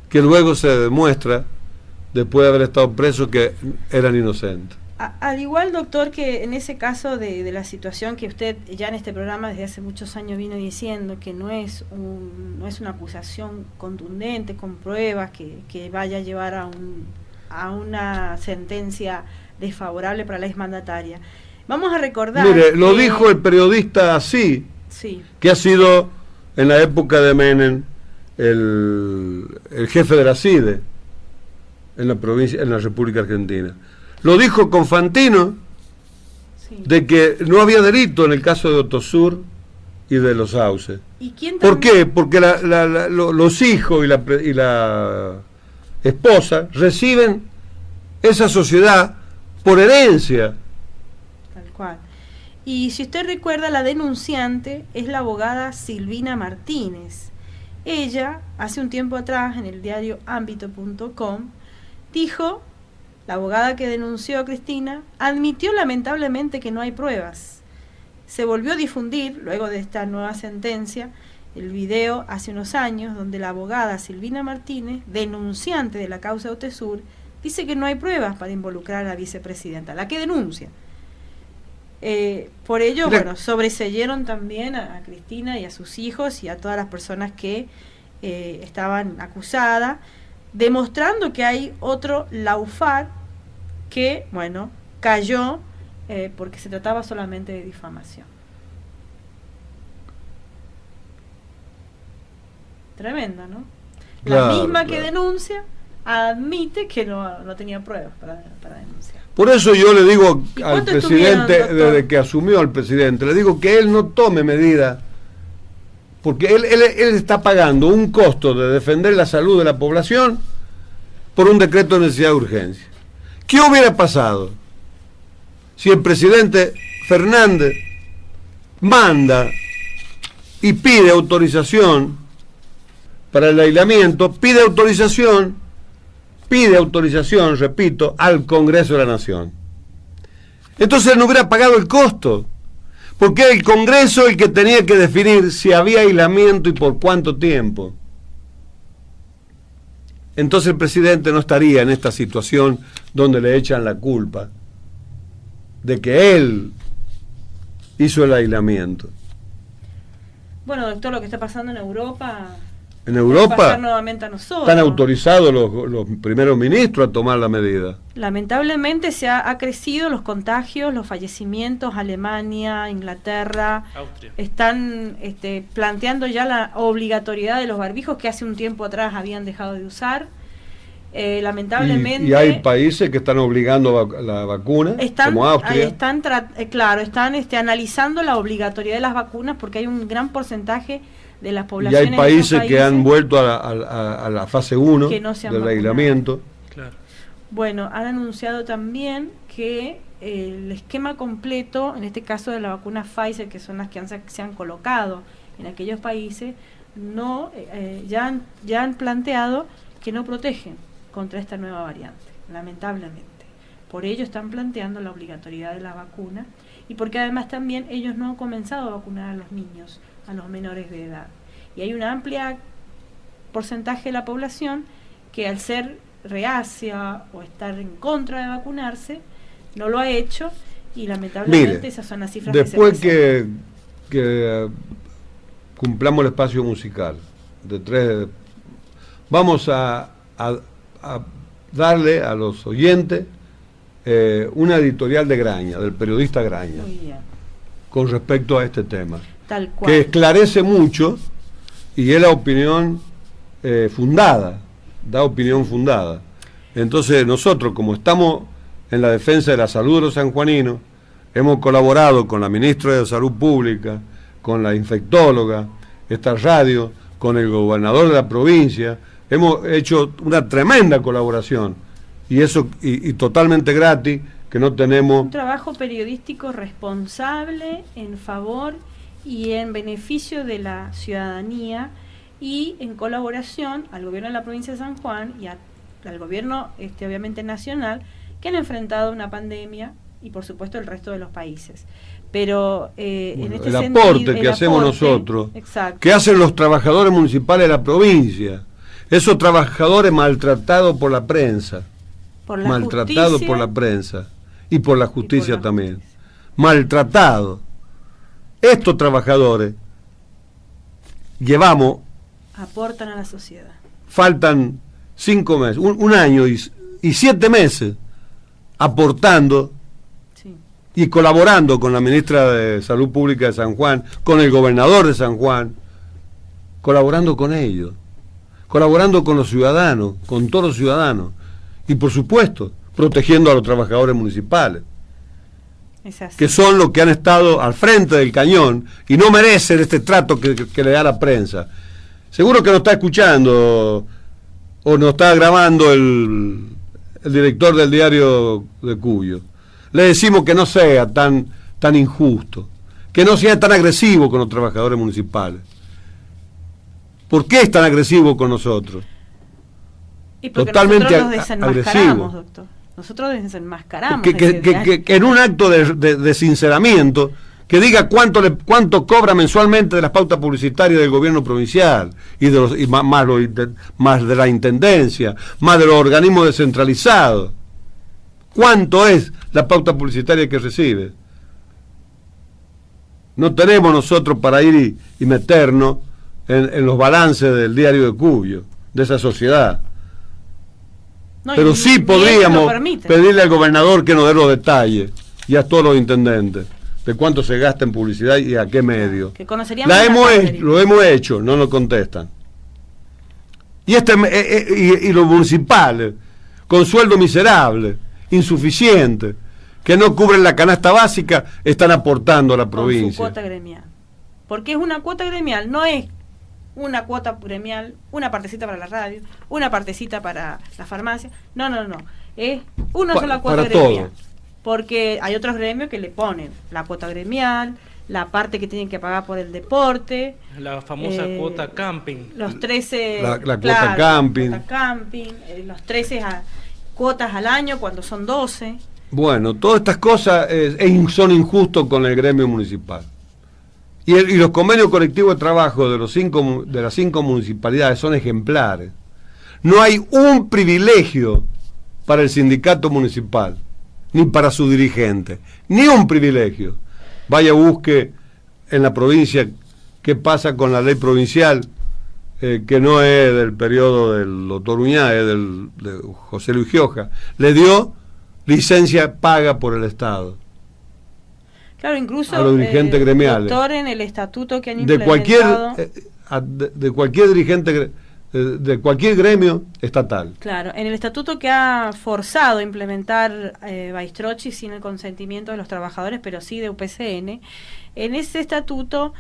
que luego se demuestra, después de haber estado presos, que eran inocentes? Al igual, doctor, que en ese caso de la situación que usted ya en este programa desde hace muchos años vino diciendo, que no es una acusación contundente, con pruebas, que vaya a llevar a una sentencia desfavorable para la exmandataria. Vamos a recordar... Mire, lo dijo el periodista así, sí, que ha sido en la época de Menem el jefe de la CIDE en la provincia, en la República Argentina. Lo dijo con Fantino, sí, de que no había delito en el caso de Otosur y de los Sauces. ¿Y quién ¿Por qué? Porque los hijos y la esposa reciben esa sociedad por herencia. Tal cual. Y si usted recuerda, la denunciante es la abogada Silvina Martínez. Ella, hace un tiempo atrás, en el diario ámbito.com, dijo, la abogada que denunció a Cristina, admitió lamentablemente que no hay pruebas. Se volvió a difundir, luego de esta nueva sentencia, el video hace unos años, donde la abogada Silvina Martínez, denunciante de la causa Otesur, dice que no hay pruebas para involucrar a la vicepresidenta, la que denuncia. Por ello, bueno, sobreseyeron también a Cristina y a sus hijos y a todas las personas que estaban acusadas, demostrando que hay otro Laufar que, bueno, cayó porque se trataba solamente de difamación. Tremendo, ¿no? Claro, la misma que claro. Denuncia admite que no tenía pruebas para denunciar. Por eso yo le digo al presidente, desde que asumió al presidente, le digo que él no tome medidas, porque él está pagando un costo de defender la salud de la población por un decreto de necesidad de urgencia. ¿Qué hubiera pasado si el presidente Fernández manda y pide autorización para el aislamiento, pide autorización, repito, al Congreso de la Nación? Entonces él no hubiera pagado el costo, porque era el Congreso el que tenía que definir si había aislamiento y por cuánto tiempo. Entonces el presidente no estaría en esta situación donde le echan la culpa de que él hizo el aislamiento. Bueno, doctor, lo que está pasando en Europa... En Europa nuevamente a nosotros. Están autorizados los primeros ministros a tomar la medida. Lamentablemente ha crecido los contagios, los fallecimientos. Alemania, Inglaterra, Austria están planteando ya la obligatoriedad de los barbijos que hace un tiempo atrás habían dejado de usar. Lamentablemente. Y hay países que están obligando la vacuna, como Austria. Están analizando la obligatoriedad de las vacunas porque hay un gran porcentaje de las poblaciones. Y hay países que han vuelto a la fase 1 del aislamiento. Claro. Bueno, han anunciado también que el esquema completo, en este caso de la vacuna Pfizer, que son las que se han colocado en aquellos países, ya han planteado que no protegen contra esta nueva variante, lamentablemente. Por ello están planteando la obligatoriedad de la vacuna y porque además también ellos no han comenzado a vacunar a los niños, a los menores de edad. Y hay un amplio porcentaje de la población que al ser reacia o estar en contra de vacunarse, no lo ha hecho y lamentablemente esas son las cifras después que se que cumplamos el espacio musical vamos a darle a los oyentes una editorial de Graña, del periodista Graña, con respecto a este tema. Tal cual. Que esclarece mucho y es la opinión fundada, da opinión fundada. Entonces nosotros, como estamos en la defensa de la salud de los sanjuaninos, hemos colaborado con la ministra de Salud Pública, con la infectóloga, esta radio, con el gobernador de la provincia, hemos hecho una tremenda colaboración y eso y totalmente gratis, que no tenemos... Un trabajo periodístico responsable en favor y en beneficio de la ciudadanía y en colaboración al gobierno de la provincia de San Juan y al gobierno obviamente nacional, que han enfrentado una pandemia y por supuesto el resto de los países. Pero en este sentido, aporte que hacemos nosotros, exacto, que hacen los trabajadores municipales de la provincia, esos trabajadores maltratados por la prensa, maltratados por la prensa y por la justicia también, maltratados. Estos trabajadores aportan a la sociedad. Faltan 5 meses, un año y 7 meses aportando y colaborando con la ministra de Salud Pública de San Juan, con el gobernador de San Juan, colaborando con ellos, colaborando con los ciudadanos, con todos los ciudadanos, y por supuesto, protegiendo a los trabajadores municipales, que son los que han estado al frente del cañón y no merecen este trato que le da la prensa. Seguro que nos está escuchando o nos está grabando el director del diario de Cuyo. Le decimos que no sea tan injusto, que no sea tan agresivo con los trabajadores municipales. ¿Por qué es tan agresivo con nosotros? Y porque totalmente nosotros nos desenmascaramos, doctor. Nosotros desenmascaramos. Que en un acto de sinceramiento, que diga cuánto cobra mensualmente de las pautas publicitarias del gobierno provincial y más de la intendencia, más de los organismos descentralizados. ¿Cuánto es la pauta publicitaria que recibe? No tenemos nosotros para ir y meternos en los balances del diario de Cuyo, de esa sociedad. No, pero sí podríamos pedirle al gobernador que nos dé los detalles y a todos los intendentes de cuánto se gasta en publicidad y a qué medio. Lo hemos hecho, no nos contestan. Y los municipales, con sueldo miserable, insuficiente, que no cubren la canasta básica, están aportando a la provincia. Con su cuota gremial. Porque es una cuota gremial, no es una cuota gremial, una partecita para la radio, una partecita para la farmacia. No. Es una sola cuota gremial. Todo. Porque hay otros gremios que le ponen la cuota gremial, la parte que tienen que pagar por el deporte. La famosa cuota camping. Los 13... La cuota camping. Los 13 cuotas al año cuando son 12. Bueno, todas estas cosas son injustos con el gremio municipal. Y los convenios colectivos de trabajo de las 5 municipalidades son ejemplares. No hay un privilegio para el sindicato municipal, ni para su dirigente, ni un privilegio. vaya, busque en la provincia qué pasa con la ley provincial, que no es del periodo del doctor Uñá, es de José Luis Gioja. Le dio licencia paga por el Estado. Claro, incluso a los dirigentes gremiales. Doctor, en el estatuto que han implementado... De cualquier dirigente, de cualquier gremio estatal. Claro, en el estatuto que ha forzado a implementar Baistrocchi sin el consentimiento de los trabajadores, pero sí de UPCN, en ese estatuto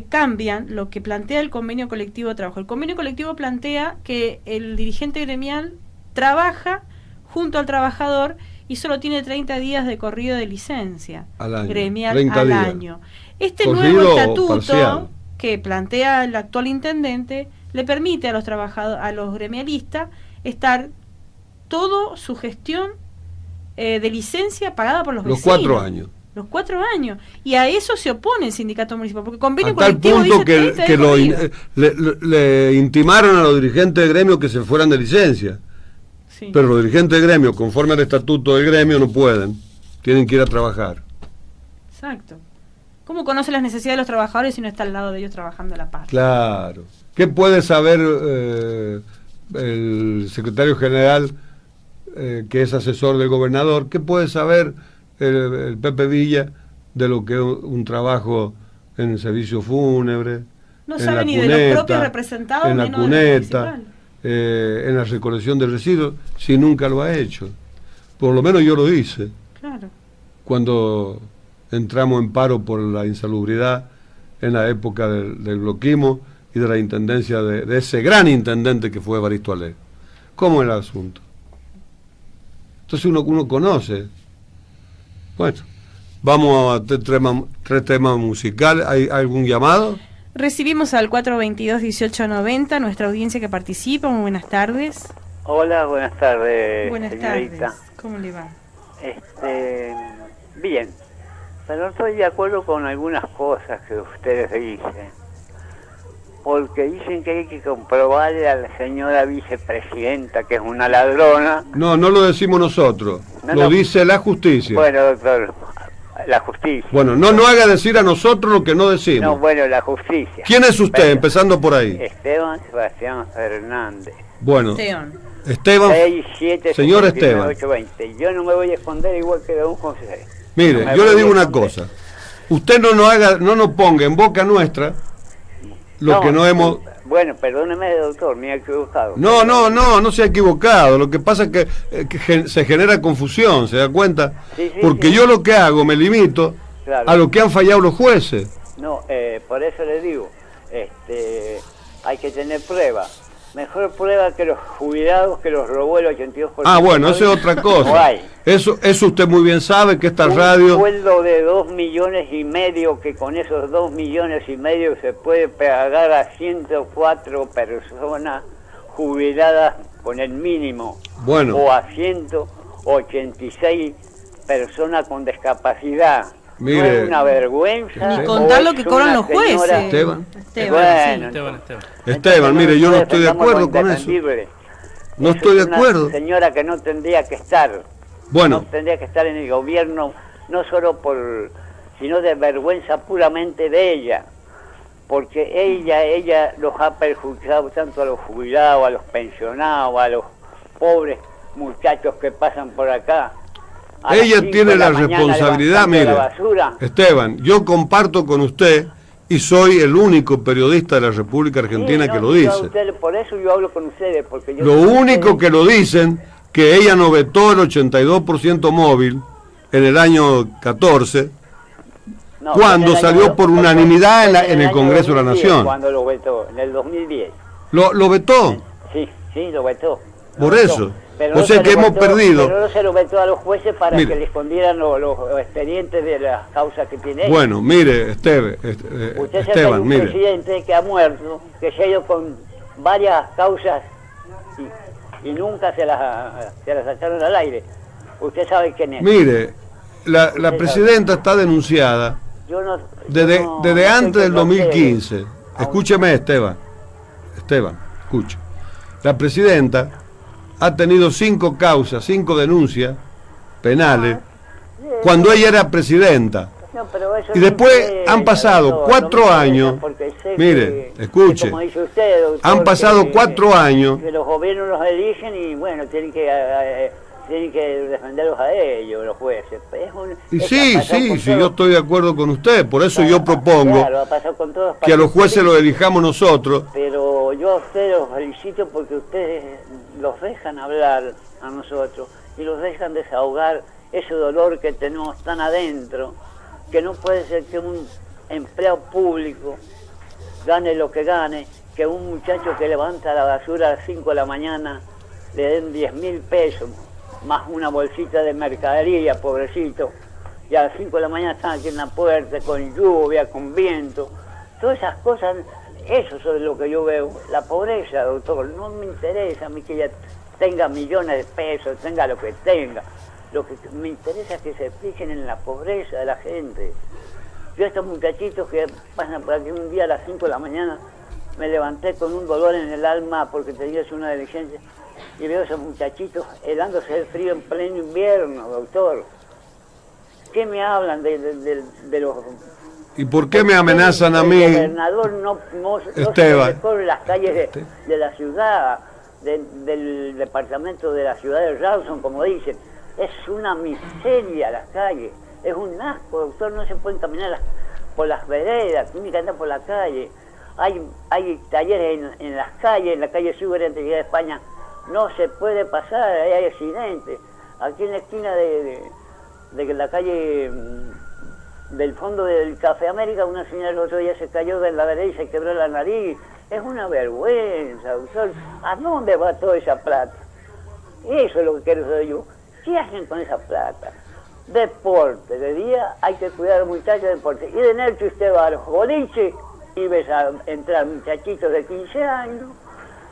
cambian lo que plantea el convenio colectivo de trabajo. El convenio colectivo plantea que el dirigente gremial trabaja junto al trabajador y solo tiene 30 días de corrido de licencia al año, gremial al días. Año. Este corrido nuevo estatuto parcial que plantea el actual intendente le permite a los trabajadores, a los gremialistas, estar todo su gestión de licencia pagada por los vecinos. 4 años. Los 4 años. Y a eso se opone el sindicato municipal, porque el convenio a tal colectivo punto dice que le intimaron a los dirigentes de gremio que se fueran de licencia. Sí. Pero los dirigentes de gremio, conforme al estatuto del gremio, no pueden. Tienen que ir a trabajar. Exacto. ¿Cómo conoce las necesidades de los trabajadores si no está al lado de ellos trabajando a la par? Claro. ¿Qué puede saber el secretario general, que es asesor del gobernador? ¿Qué puede saber el Pepe Villa de lo que es un trabajo en el servicio fúnebre? No sabe ni de los propios representados, en la cuneta, en la recolección de residuos, si nunca lo ha hecho. Por lo menos yo lo hice. Claro. Cuando entramos en paro por la insalubridad en la época del bloquismo y de la intendencia de ese gran intendente que fue Evaristo Ale. ¿Cómo es el asunto? Entonces uno conoce. Bueno, vamos a tres temas musicales. ¿Hay algún llamado? Recibimos al 422-1890, nuestra audiencia que participa. Muy buenas tardes. Hola, buenas tardes, buenas señorita. Tardes. ¿Cómo le va? Bien, pero no estoy de acuerdo con algunas cosas que ustedes dicen. Porque dicen que hay que comprobarle a la señora vicepresidenta que es una ladrona. No lo decimos nosotros, lo dice la justicia. Bueno, doctor, la justicia. Bueno, no haga decir a nosotros lo que no decimos. No, bueno, la justicia. ¿Quién es usted, empezando por ahí? Esteban Sebastián Fernández. Bueno, Esteban, 6, 7, señor 69, Esteban. 820. Yo no me voy a esconder igual que don José. Mire, yo le digo una cosa. Usted no nos ponga en boca nuestra lo que no hemos... Bueno, perdóneme, doctor, me he equivocado. No se ha equivocado. Lo que pasa es que se genera confusión, ¿se da cuenta? Sí, porque yo lo que hago, me limito a lo que han fallado los jueces. No, por eso le digo, hay que tener pruebas. Mejor prueba que los jubilados que los robó el 82%. Ah, bueno, eso es otra cosa. No hay. Eso usted muy bien sabe que esta radio... Un sueldo de 2,5 millones, que con esos 2,5 millones se puede pagar a 104 personas jubiladas con el mínimo. Bueno. O a 186 personas con discapacidad. Mire, no es una vergüenza. Ni contar lo que cobran los jueces. Esteban. Esteban, mire, yo no estoy de acuerdo con eso. No estoy de acuerdo. Señora que no tendría que estar. Bueno. No tendría que estar en el gobierno, no solo sino de vergüenza puramente de ella. Porque ella los ha perjudicado tanto a los jubilados, a los pensionados, a los pobres muchachos que pasan por acá. Ella tiene la responsabilidad, mire, Esteban, yo comparto con usted y soy el único periodista de la República Argentina que lo dice. Por eso yo hablo con ustedes. Porque lo único que lo dicen, que ella no vetó el 82% móvil en el año 14, cuando salió por unanimidad en el Congreso de la Nación. Cuando lo vetó, en el 2010. ¿Lo vetó? Sí, lo vetó. Por eso. Pero o sea que hemos perdido. Pero no se lo vetó a los jueces para que le escondieran los expedientes de las causas que tiene. Bueno, mire, Usted Esteban, un presidente que ha muerto, que se ha ido con varias causas y nunca se las echaron al aire. Usted sabe quién es. Mire, la presidenta está denunciada desde antes del 2015. Escúcheme, Esteban, escuche. La presidenta ha tenido 5 causas, 5 denuncias penales, cuando ella era presidenta. No, pero eso y después han pasado 4 años, mire, escuche, como dice usted, doctor, han pasado 4 años. Que los gobiernos los eligen y bueno, tienen que defenderlos a ellos, los jueces. Y sí, yo estoy de acuerdo con usted, por eso yo propongo que a los jueces los elijamos nosotros. Pero yo a ustedes los felicito porque ustedes los dejan hablar a nosotros y los dejan desahogar ese dolor que tenemos tan adentro, que no puede ser que un empleado público gane lo que gane, que un muchacho que levanta la basura a las 5 de la mañana le den 10.000 pesos, más una bolsita de mercadería, pobrecito, y a las 5 de la mañana están aquí en la puerta, con lluvia, con viento, todas esas cosas, eso es lo que yo veo, la pobreza, doctor, no me interesa a mí que ella tenga millones de pesos, tenga lo que tenga, lo que me interesa es que se fijen en la pobreza de la gente. Yo estos muchachitos que pasan por aquí un día a las 5 de la mañana, me levanté con un dolor en el alma porque tenía una diligencia, y veo a esos muchachitos helándose el frío en pleno invierno, doctor. ¿Qué me hablan de los... ¿Y por qué me amenazan a mí? El gobernador no se recorre las calles de la ciudad, del departamento de la ciudad de Rawson, como dicen. Es una miseria las calles, es un asco, doctor, no se pueden caminar por las veredas, tienen que andar por la calle. Hay talleres en las calles, en la calle Suber, en Ciudad de España, no se puede pasar, hay accidentes. Aquí en la esquina de la calle del fondo del Café América, una señora el otro día se cayó de la vereda y se quebró la nariz. Es una vergüenza, doctor. ¿A dónde va toda esa plata? Eso es lo que quiero saber yo. ¿Qué hacen con esa plata? Deporte, de día hay que cuidar a los muchachos de deporte. Y de noche usted va a los boliches y ves a entrar muchachitos de 15 años,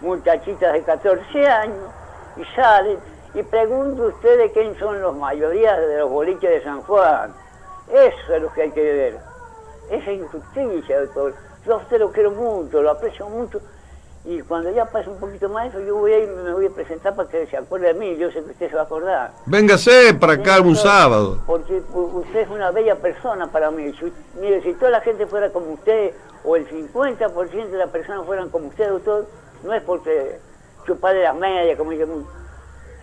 muchachitas de 14 años, y salen. Y pregunto usted de quién son los mayorías de los boliches de San Juan. Eso es lo que hay que ver. Esa injusticia, doctor. Yo a usted lo quiero mucho, lo aprecio mucho. Y cuando ya pase un poquito más eso, yo voy a ir, me voy a presentar para que se acuerde de mí. Yo sé que usted se va a acordar. Véngase para acá un sábado. Porque usted es una bella persona para mí. Mire, si toda la gente fuera como usted, o el 50% de las personas fueran como usted, doctor, no es porque chuparle las medias, como dice,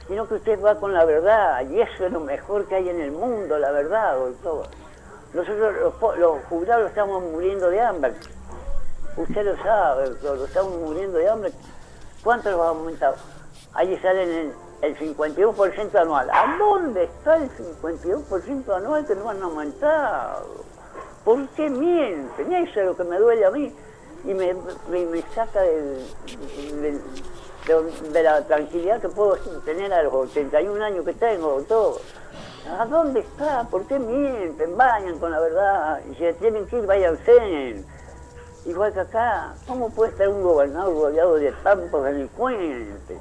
sino que usted va con la verdad. Y eso es lo mejor que hay en el mundo, la verdad, doctor. Nosotros, los jubilados, estamos muriendo de hambre. Usted lo sabe, doctor, estamos muriendo de hambre. ¿Cuánto lo va a aumentar? Allí salen el 52% anual. ¿A dónde está el 52% anual que no han aumentado? ¿Por qué mienten? Eso es lo que me duele a mí y me saca de la tranquilidad que puedo tener a los 81 años que tengo, doctor. ¿A dónde está? ¿Por qué mienten? Vayan con la verdad. Y si tienen que ir, váyanse. Igual que acá, ¿cómo puede estar un gobernador rodeado de tantos delincuentes?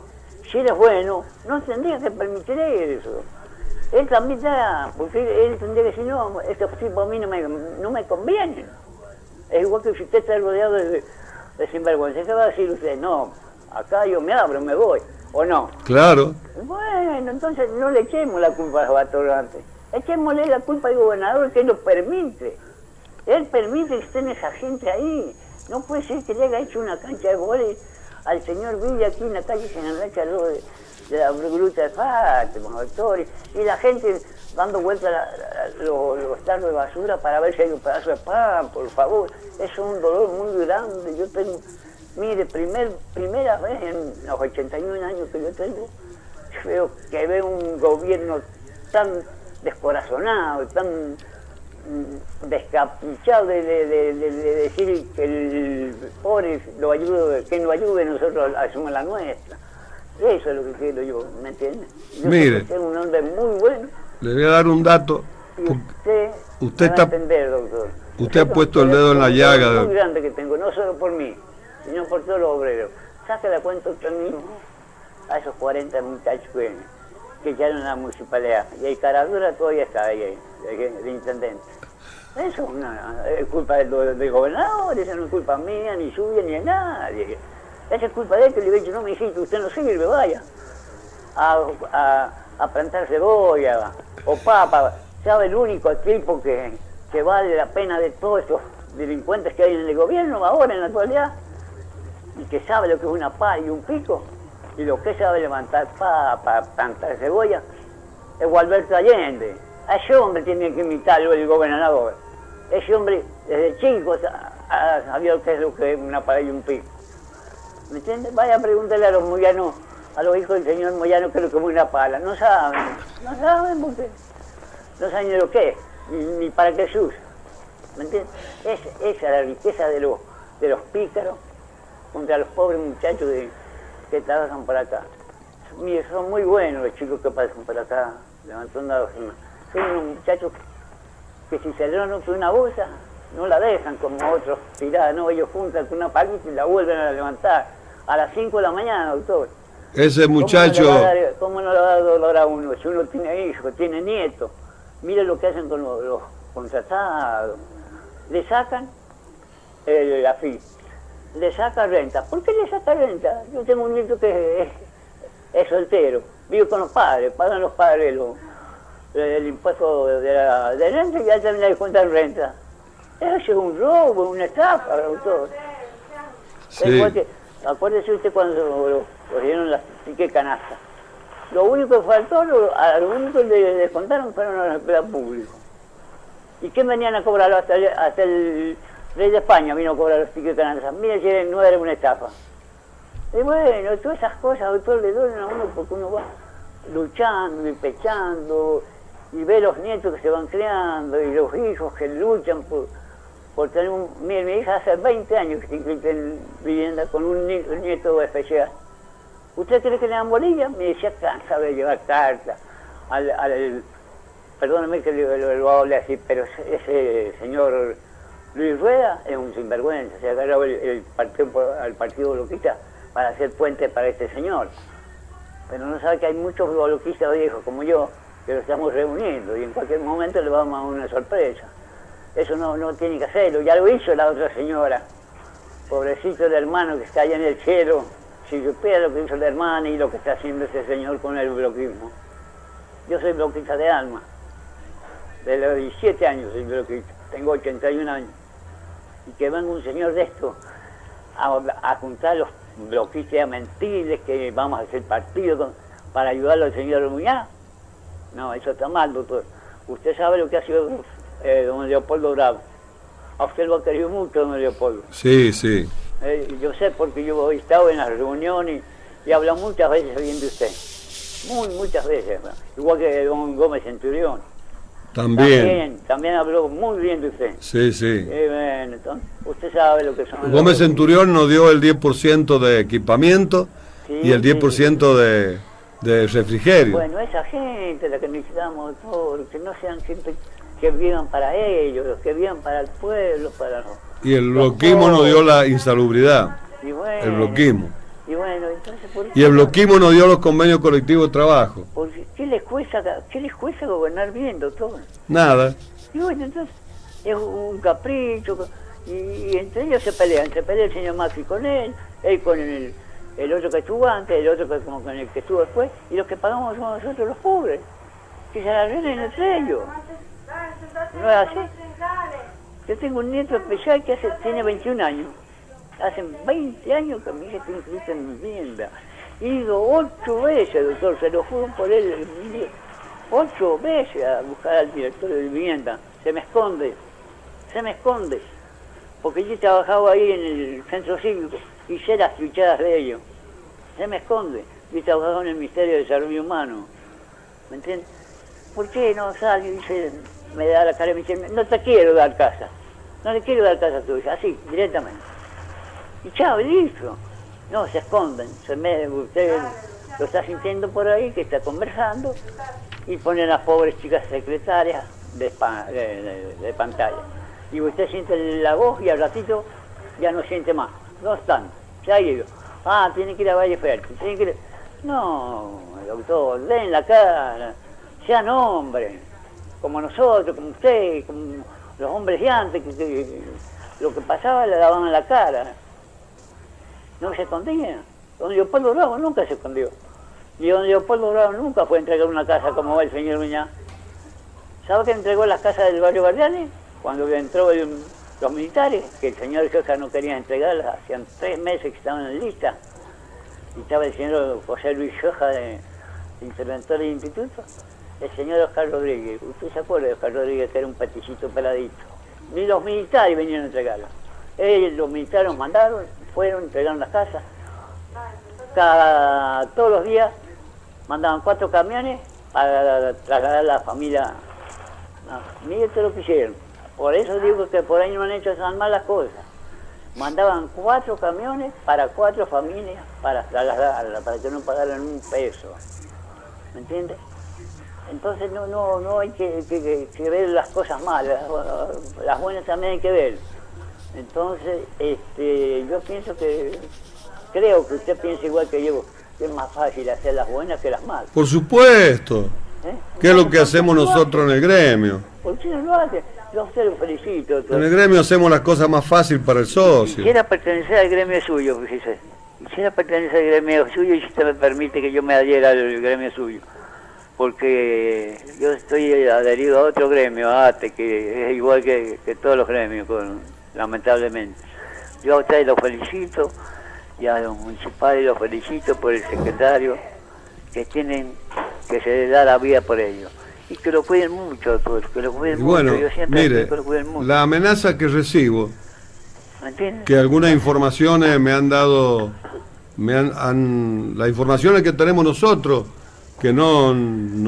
Si eres bueno, no tendría que permitir eso. Él también da, porque él tendría que decir, no, estos tipos a mí no me convienen. Es igual que si usted está rodeado de sinvergüenza. ¿Qué va a decir usted? No, acá yo me abro, me voy, ¿o no? Claro. Bueno, entonces no le echemos la culpa a los atorrantes. Echémosle la culpa al gobernador que lo permite. Él permite que estén esa gente ahí. No puede ser que le haya hecho una cancha de vóley al señor Villa aquí en la calle San Enracha de la Gruta de Fátima, doctor. Y la gente dando vueltas los tarros de basura para ver si hay un pedazo de pan, por favor. Eso es un dolor muy grande. Yo tengo, mire, primera vez en los 81 años que yo tengo, veo un gobierno tan descorazonado, tan descaprichado de decir que el pobre lo ayude, que lo ayude, nosotros hacemos la nuestra. Eso es lo que quiero yo, ¿me entiende? Yo mire, soy un hombre muy bueno. Le voy a dar un dato. Y usted está, entender, doctor. Usted ha puesto el dedo en la llaga. Muy grande que tengo, no solo por mí, sino por todos los obreros. Saque la cuenta usted mismo a esos 40 muchachos que echaron a la municipalidad. Y el Caradura todavía está ahí, el intendente. Eso es culpa del gobernador, esa no es culpa mía, ni suya, ni de nadie. Esa es culpa de él que le he dicho, no, mi hijito, usted no sirve, vaya a plantar cebolla o papa. ¿Sabe el único tipo que que vale la pena de todos estos delincuentes que hay en el gobierno ahora, en la actualidad, y que sabe lo que es una pala y un pico, y lo que sabe levantar para plantar cebolla, es Gualberto Allende. A ese hombre tiene que imitarlo el gobernador. Ese hombre, desde chico, sabía lo que es una pala y un pico. ¿Me entiendes? Vaya a preguntarle a los moyanos, a los hijos del señor Moyano, qué es lo que es una pala. No saben porque no saben ni lo que es, ni para qué se usa. ¿Me entiendes? Esa es la riqueza de los pícaros contra los pobres muchachos que trabajan por acá. Son muy buenos los chicos que pasan por acá, levantando a los demás. Son unos muchachos que si se le rompe una bolsa, no la dejan como otros tiradas, no, ellos juntan con una palita y la vuelven a levantar a las 5 de la mañana, doctor. Ese muchacho... ¿Cómo no le va a dar dolor a uno? Si uno tiene hijos, tiene nietos, mire lo que hacen con los contratados. Le sacan la FI, le sacan renta. ¿Por qué le saca renta? Yo tengo un nieto que es soltero, vive con los padres, pagan los padres el impuesto de renta y ya también le cuentan renta. Eso es un robo, una estafa, doctor. Sí. Acuérdese usted cuando lo dieron las tickets canasta. Lo único que faltó, lo único que le descontaron fueron los empleados públicos. ¿Y quién venían a cobrarlo? Hasta el rey de España vino a cobrar los tickets canastas. Mire si no era una estafa. Y bueno, todas esas cosas, doctor, le duelen a uno porque uno va luchando y pechando y ve los nietos que se van creando y los hijos que luchan por tener mi hija hace 20 años que se inscribe en vivienda con un nieto especial. ¿Usted cree que le dan bolilla? Me decía, cansado de llevar cartas perdóneme que lo hable así, pero ese señor Luis Rueda es un sinvergüenza, se agarró al partido bloquista para hacer puente para este señor. Pero no sabe que hay muchos bloquistas viejos como yo que lo estamos reuniendo y en cualquier momento le vamos a dar una sorpresa. Eso no tiene que hacerlo, ya lo hizo la otra señora. Pobrecito el hermano que está allá en el cielo, si supiera lo que hizo la hermana y lo que está haciendo ese señor con el bloquismo. Yo soy bloquista de alma, de los 17 años soy bloquista, tengo 81 años. Y que venga un señor de esto a juntar los bloquistas y a mentirles que vamos a hacer partido para ayudarlo al señor Muñá. No, eso está mal, doctor. Usted sabe lo que ha sido don Leopoldo Bravo. A usted lo ha querido mucho, don Leopoldo. Sí, sí. Yo sé porque yo he estado en las reuniones y he hablado muchas veces bien de usted. Muchas veces. Igual que don Gómez Centurión. También habló muy bien de usted. Sí, sí. Bueno, entonces, usted sabe lo que son. Gómez Centurión nos dio el 10% de equipamiento, sí, y el 10% de refrigerio. Bueno, esa gente la que necesitamos todos, que no sean gente que vivan para ellos, que vivan para el pueblo, para los... Y el bloquismo nos dio la insalubridad. Y bueno, el bloquismo. Y bueno, entonces, ¿por qué? Y el bloquismo nos dio los convenios colectivos de trabajo. Porque, ¿qué les cuesta gobernar bien, doctor? Nada. Y bueno, entonces, es un capricho, y entre ellos se pelea el señor Macri con él con el otro que estuvo antes, el otro que, como con el que estuvo después, y los que pagamos somos nosotros los pobres, que se la arreglen entre ellos. ¿No es así? Yo tengo un nieto especial que tiene 21 años. Hace 20 años que mi hija está inscrita en vivienda. He ido 8 veces, doctor, se lo juro por él, 8 veces a buscar al director de vivienda. Se me esconde, porque yo trabajaba ahí en el centro cívico y sé las fichadas de ellos. Se me esconde. Yo trabajaba en el Ministerio de Desarrollo Humano. ¿Me entiendes? ¿Por qué no sale? Dice, me da la cara y me dice, no te quiero dar casa. No le quiero dar casa a tu hija, así, directamente. Y chao, listo. No, se esconden. Usted lo está sintiendo por ahí, que está conversando, y ponen a las pobres chicas secretarias de pantalla. Y usted siente la voz y al ratito ya no siente más. No están, se ha ido. Tiene que ir a Valle Fértil. No, doctor, den la cara. Sean hombres, como nosotros, como usted, como los hombres de antes, que lo que pasaba le daban en la cara. No se escondían. Don Leopoldo Bravo nunca se escondió. Y don Leopoldo Bravo nunca fue a entregar una casa como va el señor Viñá. ¿Sabe que entregó las casas del barrio Guardiani? cuando entró los militares, que el señor Sosa no quería entregarlas, hacían 3 meses que estaban en lista, y estaba el señor José Luis Soja, de interventor del instituto, el señor Oscar Rodríguez. ¿Usted se acuerda de Oscar Rodríguez, que era un peticito peladito? Ni los militares vinieron a entregarlas. Los militares nos mandaron, fueron, entregaron las casas. Todos los días mandaban 4 camiones para trasladar a la familia. Mire todo lo que hicieron. Por eso digo que por ahí no han hecho tan malas cosas. Mandaban 4 camiones para 4 familias para trasladarla, para que no pagaran un peso. ¿Me entiendes? Entonces no hay que ver las cosas malas, las buenas también hay que ver. Entonces, yo pienso creo que usted piensa igual que yo, que es más fácil hacer las buenas que las malas. Por supuesto. ¿Qué es lo que hacemos nosotros en el gremio? ¿Por qué no lo hace? Yo a usted lo felicito. En el gremio hacemos las cosas más fáciles para el socio. Quisiera pertenecer al gremio suyo, fíjese. Quisiera pertenecer al gremio suyo y si usted me permite que yo me adhiera al gremio suyo. Porque yo estoy adherido a otro gremio, a ATE, que es igual que todos los gremios, lamentablemente. Yo a ustedes los felicito y a los municipales los felicito por el secretario, que se les da la vida por ellos. Y que lo cuiden mucho, que lo cuiden bueno, mucho. Yo siempre mire, que lo cuiden mucho. La amenaza que recibo, ¿me entiendes? que algunas informaciones me han dado, las informaciones que tenemos nosotros, que no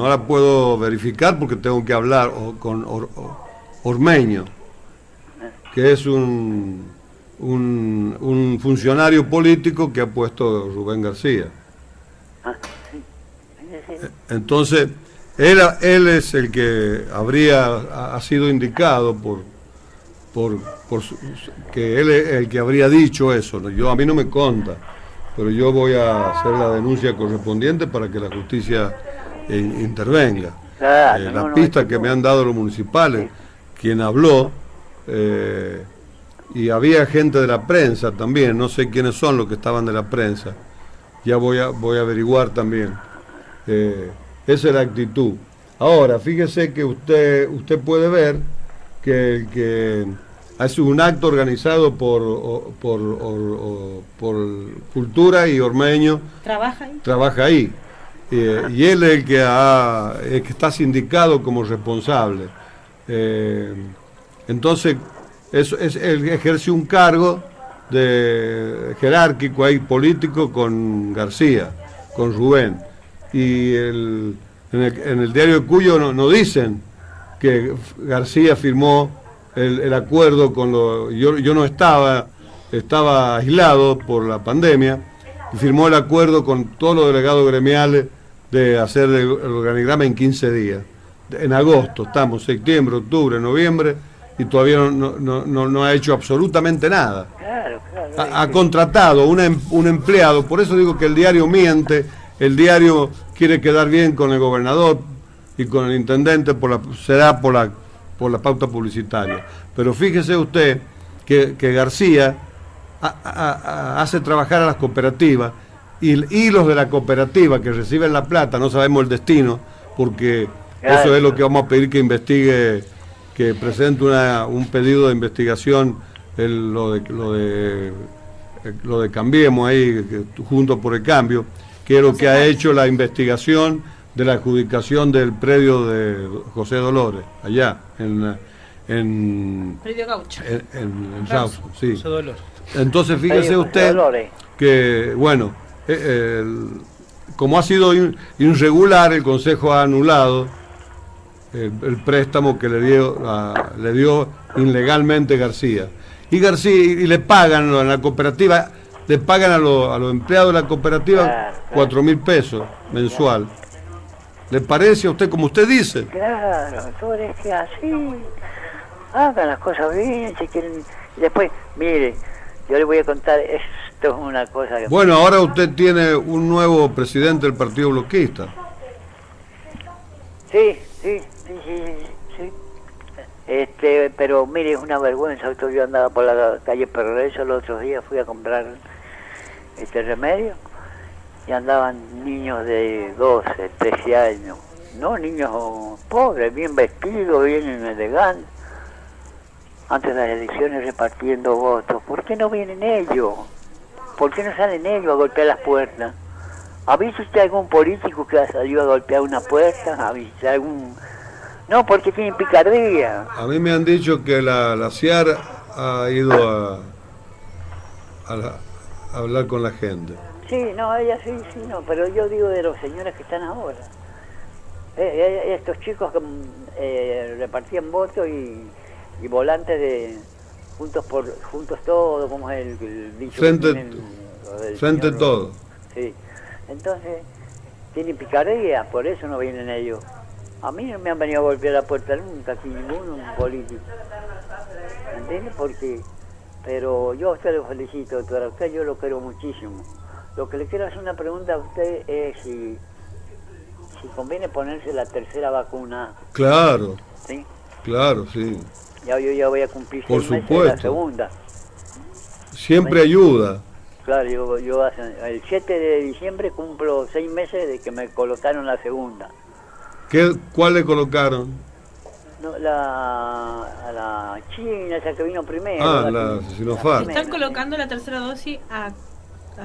la puedo verificar porque tengo que hablar con Ormeño, que es un funcionario político que ha puesto Rubén García. Entonces, él es el que ha sido indicado que él es el que habría dicho eso. A mí no me consta, pero yo voy a hacer la denuncia correspondiente para que la justicia intervenga. Claro, la pista que me han dado los municipales, quien habló, y había gente de la prensa también, no sé quiénes son los que estaban de la prensa, ya voy a averiguar también. Esa es la actitud. Ahora, fíjese que usted puede ver que hace un acto organizado por Cultura y Ormeño. Trabaja ahí. Y él es el que está sindicado como responsable. Entonces, él ejerce un cargo jerárquico ahí, político, con García, con Rubén. Y en el diario de Cuyo no dicen que García firmó el acuerdo con yo no estaba aislado por la pandemia, y firmó el acuerdo con todos los delegados gremiales de hacer el organigrama en 15 días. En agosto, estamos, septiembre, octubre, noviembre, y todavía no ha hecho absolutamente nada. Claro. Ha contratado un empleado, por eso digo que el diario miente. El diario quiere quedar bien con el gobernador y con el intendente, será por la pauta publicitaria. Pero fíjese usted que García hace trabajar a las cooperativas y los de la cooperativa que reciben la plata, no sabemos el destino, porque eso es lo que vamos a pedir que investigue, que presente un pedido de investigación, lo de Cambiemos ahí, junto por el Cambio, que es lo que ha hecho la investigación de la adjudicación del predio de José Dolores, allá en Predio Gaucho. En Rawson, sí. José Dolores. Entonces fíjese usted que, bueno, como ha sido irregular, el Consejo ha anulado el préstamo que le dio ilegalmente García. Y le pagan en la cooperativa, le pagan a los empleados de la cooperativa 4.000 pesos mensual. ¿Le parece a usted como usted dice? Claro, todo es que así hagan las cosas bien, si quieren. Y después, mire, yo le voy a contar, esto es una cosa que... Bueno, ahora usted tiene un nuevo presidente del Partido Bloquista. Sí. Pero mire, es una vergüenza. Yo andaba por la calle Progreso el otro día, fui a comprar remedio y andaban niños de 12, 13 años, no niños pobres, bien vestidos, bien elegantes, antes de las elecciones repartiendo votos. ¿Por qué no vienen ellos? ¿Por qué no salen ellos a golpear las puertas? ¿Ha visto usted algún político que ha salido a golpear una puerta? ¿Ha visto algún...? No, porque tienen picardía. A mí me han dicho que la CIAR ha ido a hablar con la gente. Sí, no, ella sí, no, pero yo digo de los señores que están ahora. Estos chicos que repartían votos y volantes de juntos todos, como es el dicho. Frente todo. Sí, entonces tienen picardía, por eso no vienen ellos. A mí no me han venido a golpear la puerta nunca, aquí ninguno, un político. ¿Me entiendes? Porque, pero yo a usted lo felicito, doctora, a usted yo lo quiero muchísimo. Lo que le quiero hacer una pregunta a usted es si conviene ponerse la tercera vacuna. Claro. ¿Sí? Claro, sí. Yo ya voy a cumplir por 6 meses supuesto. de la segunda. Siempre ayuda. Claro, yo el 7 de diciembre cumplo 6 meses de que me colocaron la segunda. ¿Cuál le colocaron? No, la China, esa que vino primero. La Sinopharm. Están colocando la tercera dosis a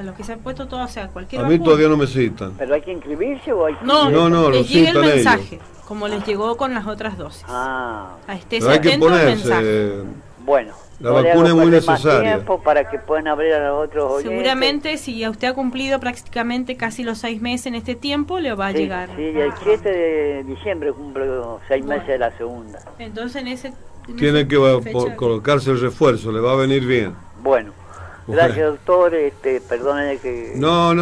los que se han puesto todas, o sea, cualquier A mí vacuna. todavía no me citan. ¿Pero hay que inscribirse o hay que...? No, les lo llega el citan mensaje, ellos. como les llegó con las otras dosis. Pero hay que atento al mensaje. ponerse. Bueno. La vacuna es muy necesaria. Tiempo para que puedan abrir a los otros oyentes. Seguramente, si usted ha cumplido prácticamente casi los 6 meses en este tiempo, le va a llegar. Sí, el 7 de diciembre cumplo 6 meses de la segunda. Entonces, Tiene que colocarse el refuerzo, le va a venir bien. Bueno. Gracias, doctor. Perdone que... No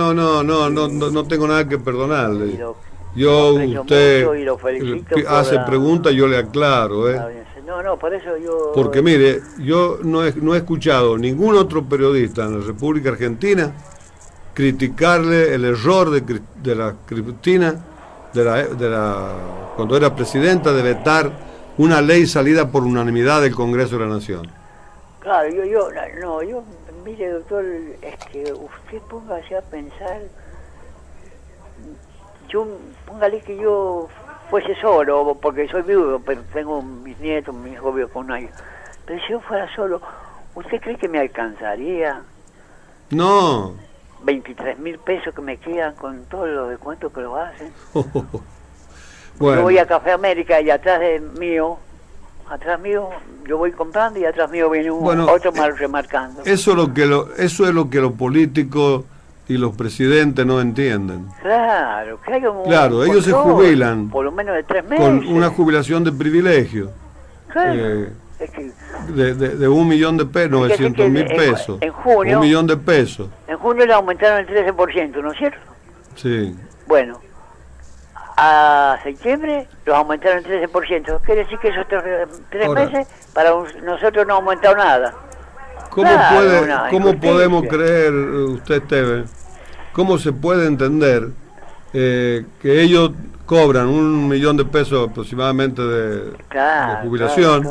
tengo nada que perdonarle. Lo usted y lo felicito hace preguntas, yo le aclaro, No, por eso yo... Porque mire, yo no he escuchado ningún otro periodista en la República Argentina criticarle el error de la Cristina, cuando era presidenta, de vetar una ley salida por unanimidad del Congreso de la Nación. Claro, mire, doctor, es que usted póngase a pensar, póngale que yo fuese solo, porque soy viudo, pero tengo mis nietos, mis hijos con una hija. Pero si yo fuera solo, ¿usted cree que me alcanzaría? No. 23.000 pesos que me quedan con todos los descuentos que lo hacen. Bueno. Yo voy a Café América y atrás mío, yo voy comprando y atrás mío viene otro mal remarcando. Eso es lo que los políticos y los presidentes no entienden. Claro, ellos se jubilan por lo menos de 3 meses. Con una jubilación de privilegio. Claro. De 1 millón de pesos, 900.000 pesos. En junio, 1 millón de pesos. En junio le aumentaron el 13%, ¿no es cierto? Sí. Bueno, a septiembre los aumentaron el 13%. Quiere decir que esos 3 meses para nosotros no ha aumentado nada. ¿Cómo podemos creer, usted, Esteban, cómo se puede entender que ellos cobran 1 millón de pesos aproximadamente de jubilación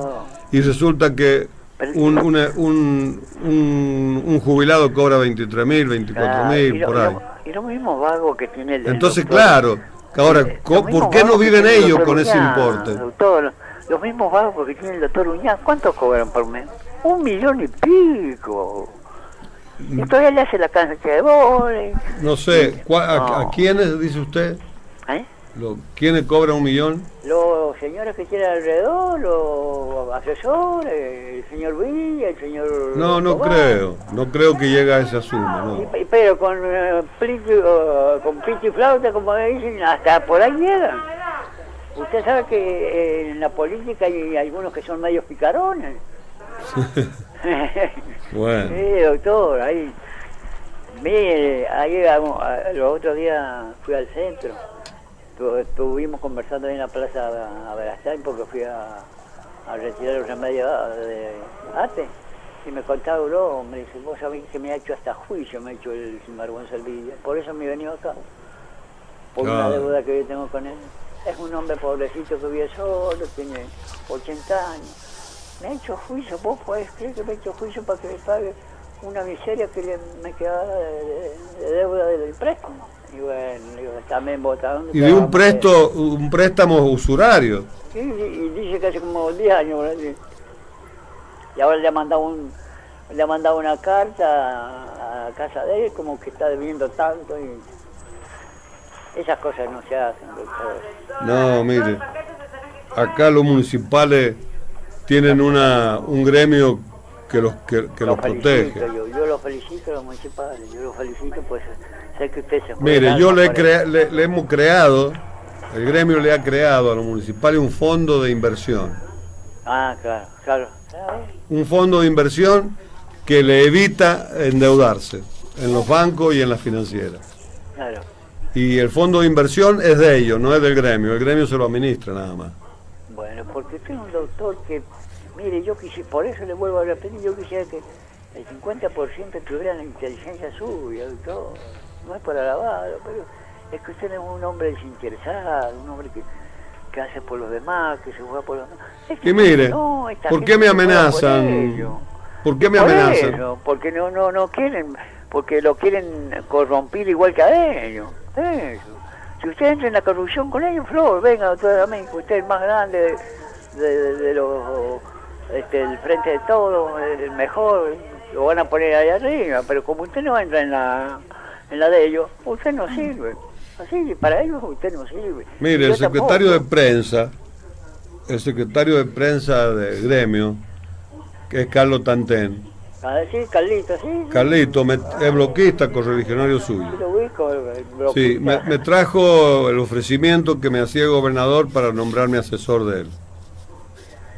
y resulta que un jubilado cobra 23.000, 24.000 por ahí? Y los mismos vagos que tiene el Entonces, doctor, claro, ahora, ¿por qué no viven ellos con ese importe? Doctor, los mismos vagos que tiene el doctor Uñán, ¿cuánto cobran por mes? 1 millón y pico. Y todavía le hace la cancha de vóley. No sé, ¿a quiénes dice usted? ¿Quiénes cobran 1 millón? Los señores que tienen alrededor, los asesores, el señor Villa, el señor... No creo que llegue a esa suma, no. Pero con pito y flauta, como dicen, hasta por ahí llegan. Usted sabe que en la política hay algunos que son medios picarones. Bueno. Sí, doctor, ahí... Mire, los otros días fui al centro. Estuvimos conversando ahí en la plaza Aberastain porque fui a retirar los remedios de ATE y me contaba me dice, vos sabés que me ha hecho hasta juicio, me ha hecho el sinvergüenza el Villa, por eso me he venido acá, por una deuda que yo tengo con él. Es un hombre pobrecito que vive solo, tiene 80 años, me ha hecho juicio. ¿Vos podés creer que me ha hecho juicio para que le pague una miseria que me quedaba de deuda del préstamo? Y bueno, también votaron. Y de un préstamo usurario. Sí, y dice que hace como 10 años. Y ahora le ha mandado una carta a casa de él, como que está debiendo tanto, y esas cosas no se hacen, doctor. No, mire, acá los municipales tienen un gremio que los protege. Yo los felicito a los municipales, yo los felicito, pues sé que usted se Mire, yo le hemos creado, el gremio le ha creado a los municipales un fondo de inversión. Ah, claro. Un fondo de inversión que le evita endeudarse en los bancos y en las financieras. Claro. Y el fondo de inversión es de ellos, no es del gremio. El gremio se lo administra nada más. Bueno, porque usted es un doctor que, mire, yo quisiera, por eso le vuelvo a repetir, yo quisiera que el 50% tuviera la inteligencia suya, doctor. No es para alabarlo, pero es que usted es un hombre desinteresado, un hombre que hace por los demás, que se juega por los demás. Y mire, ¿por qué me amenazan? ¿Por qué me amenazan? Eso, porque no quieren, porque lo quieren corromper igual que a ellos. Eso. Si usted entra en la corrupción con ellos, Flor, venga, doctor Amigo, usted es el más grande de los, el frente de todo, el mejor, lo van a poner ahí arriba, pero como usted no entra en la de ellos, usted no sirve. Así, para ellos usted no sirve. Mire, el secretario de prensa del gremio, que es Carlos Tantén. Sí, Carlito, sí. Carlito, es bloquista, correligionario suyo. Lo ubico, sí, me trajo el ofrecimiento que me hacía el gobernador para nombrarme asesor de él.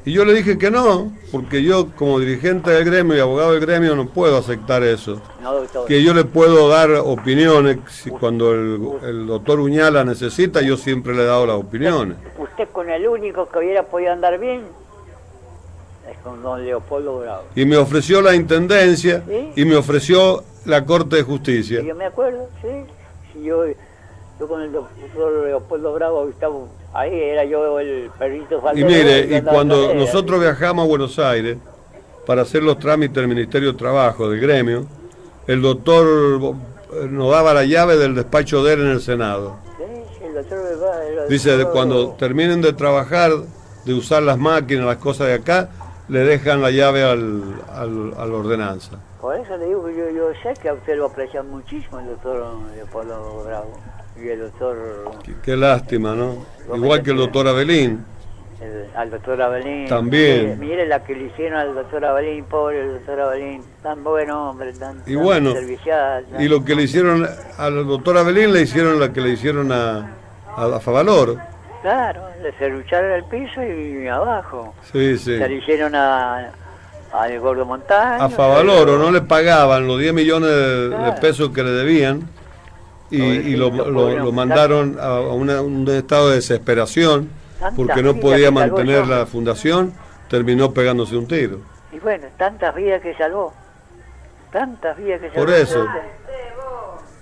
Y yo le dije que no, porque yo como dirigente del gremio y abogado del gremio no puedo aceptar eso. No, doctor. Que yo le puedo dar opiniones, cuando el doctor Uñala necesita, yo siempre le he dado las opiniones. Usted con el único que hubiera podido andar bien es con don Leopoldo Bravo. Y me ofreció la intendencia, ¿sí? Y me ofreció la Corte de Justicia. Sí, yo me acuerdo, sí. Yo con el doctor Leopoldo Bravo estaba ahí, era yo el perrito faltero. Y mire, y cuando nosotros viajamos a Buenos Aires para hacer los trámites del Ministerio de Trabajo, del gremio, el doctor nos daba la llave del despacho de él en el Senado. Sí, el doctor dice, cuando terminen de trabajar, de usar las máquinas, las cosas de acá, le dejan la llave a la ordenanza. Por eso le digo que yo sé que a usted lo aprecia muchísimo el doctor Leopoldo Bravo. Y el doctor... Qué lástima, ¿no? Igual que el doctor Abelín. Al doctor Abelín. También. Mire la que le hicieron al doctor Abelín, pobre el doctor Abelín. Tan buen hombre, tan servicial. Y lo que le hicieron al doctor Abelín, le hicieron la que le hicieron a Favaloro. Claro, le serrucharon el piso y abajo. Sí. Se le hicieron al Gordo Montaño. A Favaloro no le pagaban los 10 millones de pesos que le debían. Y lo mandaron a un estado de desesperación porque no podía mantener la fundación, terminó pegándose un tiro. Y bueno, tantas vidas que salvó. Por eso,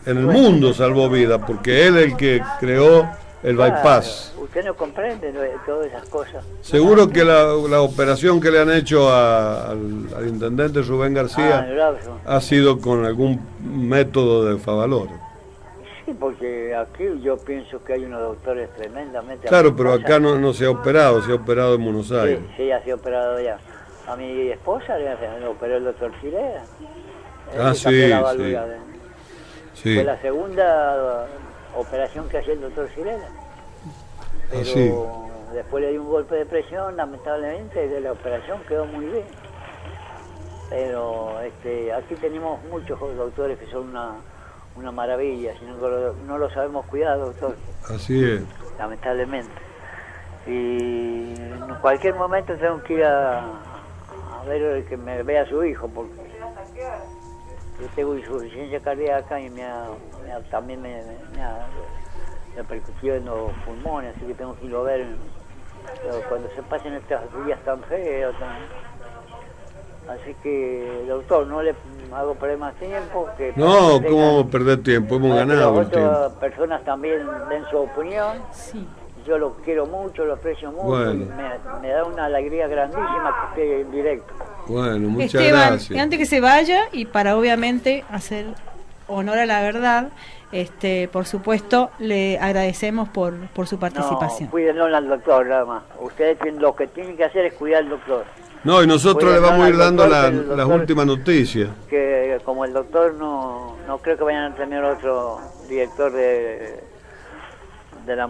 en el mundo salvó vidas, porque él es el que creó el bypass. Usted no comprende todas esas cosas. Seguro que la operación que le han hecho al intendente Rubén García ha sido con algún método de Favaloro. Sí, porque aquí yo pienso que hay unos doctores tremendamente... Claro, pero acá no se ha operado, se ha operado en Buenos Aires. Sí, ya se ha operado ya. A mi esposa le operó el doctor Silera. Sí. Fue la segunda operación que hacía el doctor Silera. Pero después le dio un golpe de presión, lamentablemente, de la operación quedó muy bien. Pero aquí tenemos muchos doctores que son una maravilla, si no lo sabemos cuidar, doctor. Así es. Lamentablemente. Y en cualquier momento tengo que ir a ver que me vea su hijo, porque yo tengo insuficiencia cardíaca y también me ha repercutido en los pulmones, así que tengo que irlo a ver cuando se pasen estas días tan feos. Así que, doctor, no le hago perder más tiempo. No, ¿cómo vamos a perder tiempo? Hemos ganado el tiempo. Otras personas también den su opinión. Sí. Yo lo quiero mucho, lo aprecio mucho. Bueno. Me da una alegría grandísima que esté en directo. Bueno, muchas Esteban, gracias. Antes que se vaya, y para obviamente hacer honor a la verdad, por supuesto, le agradecemos por su participación. No, cuídenlo al doctor, nada más. Ustedes lo que tienen que hacer es cuidar al doctor. No, y nosotros Voy a le vamos a ir llamar al dando doctor, las últimas noticias. Que como el doctor no creo que vayan a tener otro director de la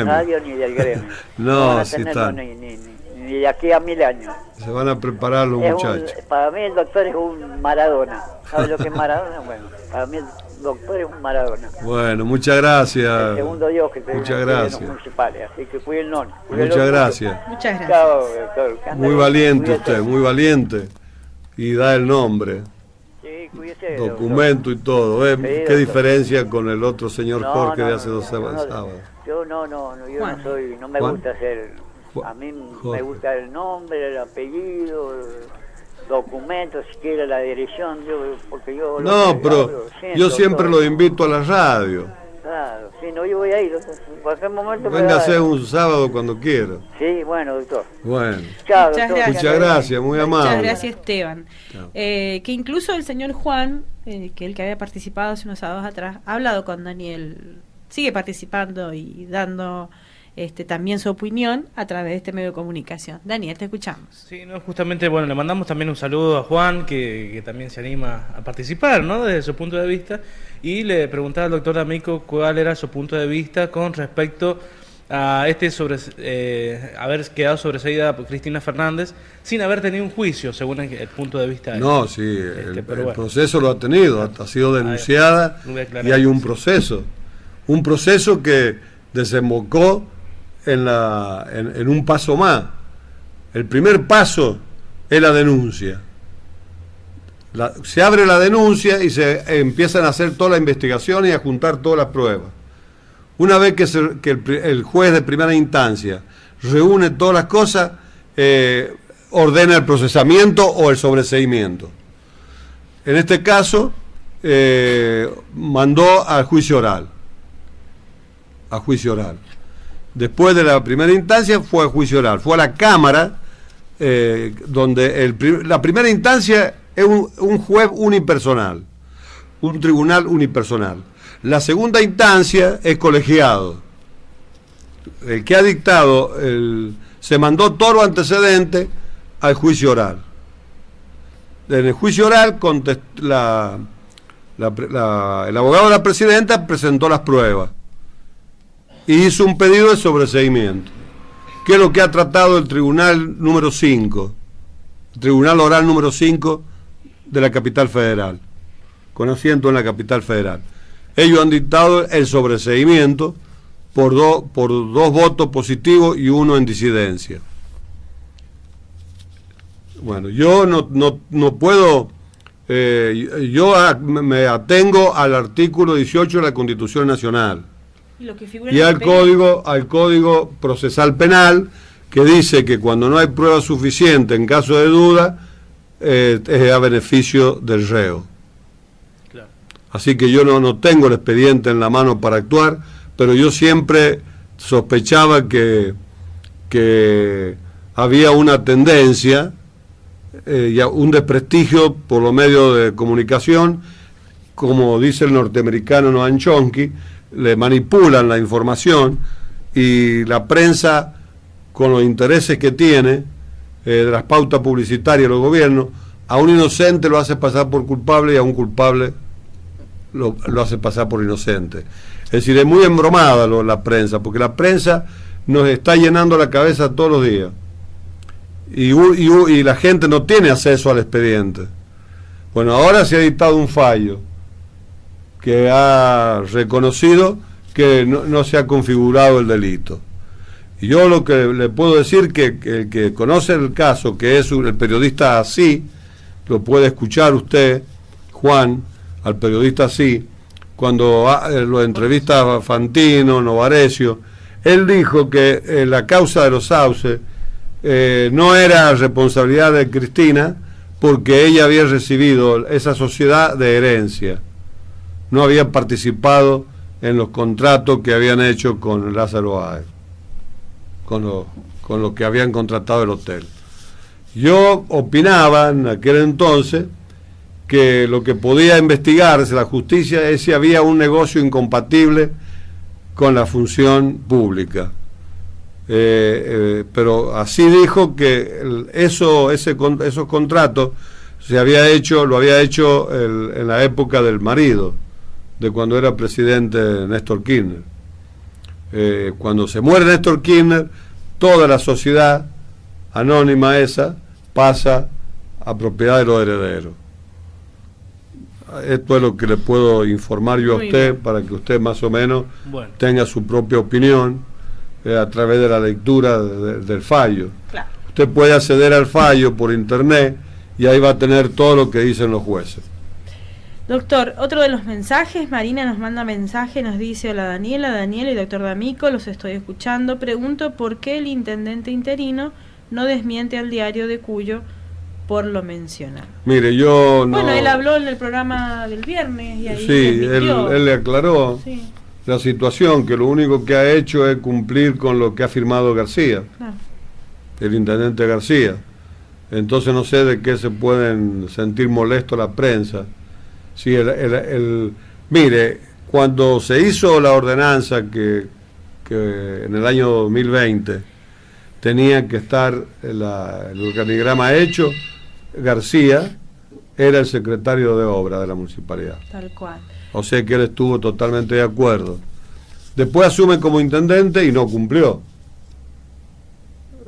radio ni del gremio. No, van a sí tenerlo están. ni de aquí a 1000 años. Se van a preparar los muchachos. Para mí el doctor es un Maradona. ¿Sabes lo que es Maradona? Bueno, para mí el doctor es un Maradona. Bueno, muchas gracias. El segundo Dios que muchas en gracias. los municipales. Así que cuídenlo. Muchas gracias. Muchas gracias. Chao, doctor. Muy valiente usted, muy valiente. Y da el nombre, Sí, cuídese. documento y todo. ¿Qué doctor. diferencia con el otro señor No, Jorge de no, hace no, 2 no, sábados? Yo no Juan. no me Juan. gusta hacer, a mí Jorge. me gusta el nombre, el apellido, el documento, si quiere la dirección, porque yo... No, pero yo siempre lo invito a la radio. Claro, sí, no, yo voy a ir, entonces, en cualquier momento... Véngase un sábado cuando quiera. Sí, bueno, doctor. Bueno, Chao, Muchas doctor. gracias. muchas gracias, muy amable. Muchas gracias, Esteban. Chao. Que incluso el señor Juan, que el que había participado hace unos sábados atrás, ha hablado con Daniel, sigue participando y dando también su opinión a través de este medio de comunicación. Daniel, te escuchamos. Sí, no, justamente, bueno, le mandamos también un saludo a Juan, que también se anima a participar, ¿no? Desde su punto de vista, y le preguntaba al doctor D'Amico cuál era su punto de vista con respecto a haber quedado sobreseída por Cristina Fernández sin haber tenido un juicio, según el punto de vista de él. No, sí, el bueno. proceso lo ha tenido, ha sido denunciada y hay un proceso que desembocó en un paso más. El primer paso es la denuncia. Se abre la denuncia y se empiezan a hacer toda la investigación y a juntar todas las pruebas. Una vez que el juez de primera instancia reúne todas las cosas, ordena el procesamiento o el sobreseimiento. En este caso, mandó al juicio oral. Después de la primera instancia fue al juicio oral, fue a la Cámara, donde la primera instancia es un juez unipersonal, un tribunal unipersonal. La segunda instancia es colegiado. El que ha dictado, se mandó todo lo antecedente al juicio oral. En el juicio oral el abogado de la presidenta presentó las pruebas y hizo un pedido de sobreseimiento, que es lo que ha tratado el tribunal número 5, el tribunal oral número 5 de la capital federal, con asiento en la capital federal. Ellos han dictado el sobreseimiento por dos votos positivos y uno en disidencia. Bueno, yo no puedo, yo me atengo al artículo 18 de la Constitución Nacional y al Código Procesal Penal, que dice que cuando no hay prueba suficiente en caso de duda, es a beneficio del reo. Claro. Así que yo no tengo el expediente en la mano para actuar, pero yo siempre sospechaba que había una tendencia y un desprestigio por los medios de comunicación, como dice el norteamericano Noam Chomsky, le manipulan la información, y la prensa, con los intereses que tiene, de las pautas publicitarias de los gobiernos, a un inocente lo hace pasar por culpable y a un culpable lo hace pasar por inocente. Es decir, es muy embromada la prensa, porque la prensa nos está llenando la cabeza todos los días. Y la gente no tiene acceso al expediente. Bueno, ahora se ha dictado un fallo que ha reconocido que no se ha configurado el delito. Y yo lo que le puedo decir que el que conoce el caso, que es el periodista Así, lo puede escuchar usted, Juan, al periodista Así, cuando lo entrevista Fantino, Novarecio, él dijo que la causa de los sauces no era responsabilidad de Cristina, porque ella había recibido esa sociedad de herencia, no había participado en los contratos que habían hecho con Lázaro Báez, con lo que habían contratado el hotel. Yo opinaba en aquel entonces que lo que podía investigarse la justicia es si había un negocio incompatible con la función pública. Pero así dijo que esos contratos lo había hecho en la época del marido, de cuando era presidente Néstor Kirchner. Cuando se muere Néstor Kirchner, toda la sociedad anónima esa pasa a propiedad de los herederos. Esto es lo que le puedo informar yo a usted, para que usted más o menos tenga su propia opinión a través de la lectura del fallo. Claro. Usted puede acceder al fallo por internet y ahí va a tener todo lo que dicen los jueces. Doctor, otro de los mensajes, Marina nos manda mensaje, nos dice: hola Daniela y doctor D'Amico, los estoy escuchando. Pregunto por qué el intendente interino no desmiente al diario de Cuyo por lo mencionado. Mire, yo no... Bueno, él habló en el programa del viernes y ahí sí, él le aclaró la situación, que lo único que ha hecho es cumplir con lo que ha firmado García, el intendente García. Entonces no sé de qué se pueden sentir molesto la prensa. Sí, mire, cuando se hizo la ordenanza que en el año 2020 tenía que estar el organigrama hecho, García era el secretario de obra de la municipalidad. Tal cual. O sea que él estuvo totalmente de acuerdo. Después asume como intendente y no cumplió.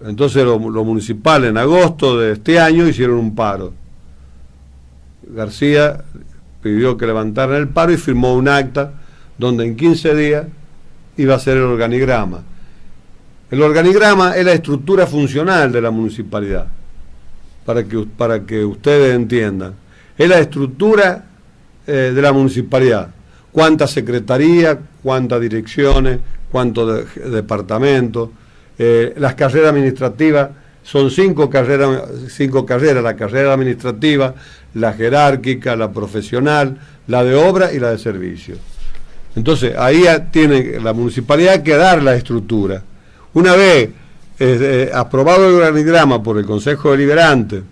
Entonces los municipales en agosto de este año hicieron un paro. García pidió que levantaran el paro y firmó un acta donde en 15 días iba a ser el organigrama. El organigrama es la estructura funcional de la municipalidad, para que ustedes entiendan. Es la estructura de la municipalidad. Cuántas secretarías, cuántas direcciones, cuántos departamentos. Las carreras administrativas son 5 carreras, la carrera administrativa, la jerárquica, la profesional, la de obra y la de servicio. Entonces, ahí tiene la municipalidad que dar la estructura. Una vez aprobado el organigrama por el Consejo Deliberante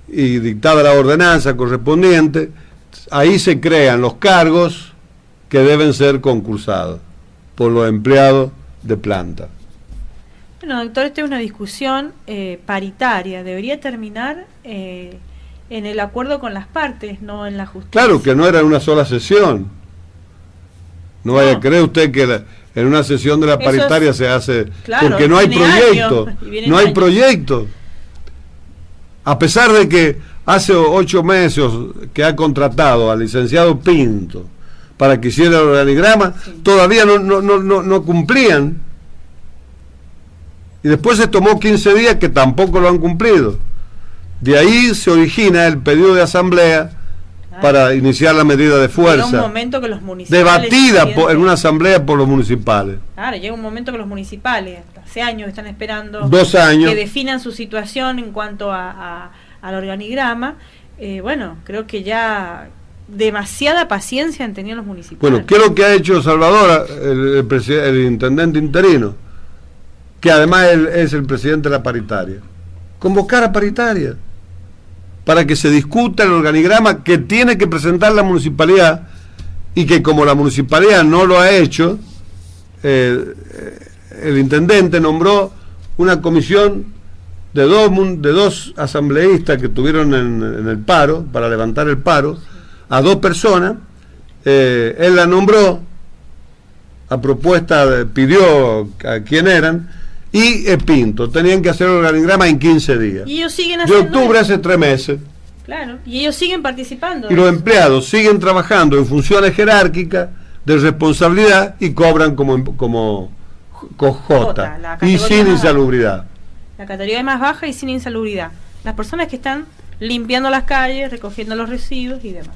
y dictada la ordenanza correspondiente, ahí se crean los cargos que deben ser concursados por los empleados de planta. Bueno, doctor, esta es una discusión paritaria. Debería terminar en el acuerdo con las partes, no en la justicia. Claro que no era en una sola sesión. No vaya a creer usted que en una sesión de la paritaria se hace, claro, porque no hay proyecto, no hay proyecto. A pesar de que hace 8 meses que ha contratado al licenciado Pinto para que hiciera el organigrama, todavía no cumplían. Y después se tomó 15 días que tampoco lo han cumplido. De ahí se origina el pedido de asamblea para iniciar la medida de fuerza. Llega un momento que los municipales... Debatida en una asamblea por los municipales. Claro, llega un momento que los municipales, hace años están esperando 2 años, que definan su situación en cuanto al organigrama. Bueno, creo que ya demasiada paciencia han tenido los municipales. Bueno, ¿qué es lo que ha hecho Salvador, el intendente interino? Que además él es el presidente de la paritaria. Convocar a paritaria para que se discuta el organigrama que tiene que presentar la municipalidad, y que como la municipalidad no lo ha hecho, el intendente nombró una comisión de dos asambleístas que estuvieron en el paro, para levantar el paro, a 2 personas. Él la nombró a propuesta, pidió a quién eran, y Pinto. Tenían que hacer el organigrama en 15 días. Y ellos siguen haciendo. De octubre hace 3 meses. Claro, y ellos siguen participando. Y los empleados siguen trabajando en funciones jerárquicas de responsabilidad y cobran como J, y sin insalubridad. La categoría es más baja y sin insalubridad. Las personas que están limpiando las calles, recogiendo los residuos y demás.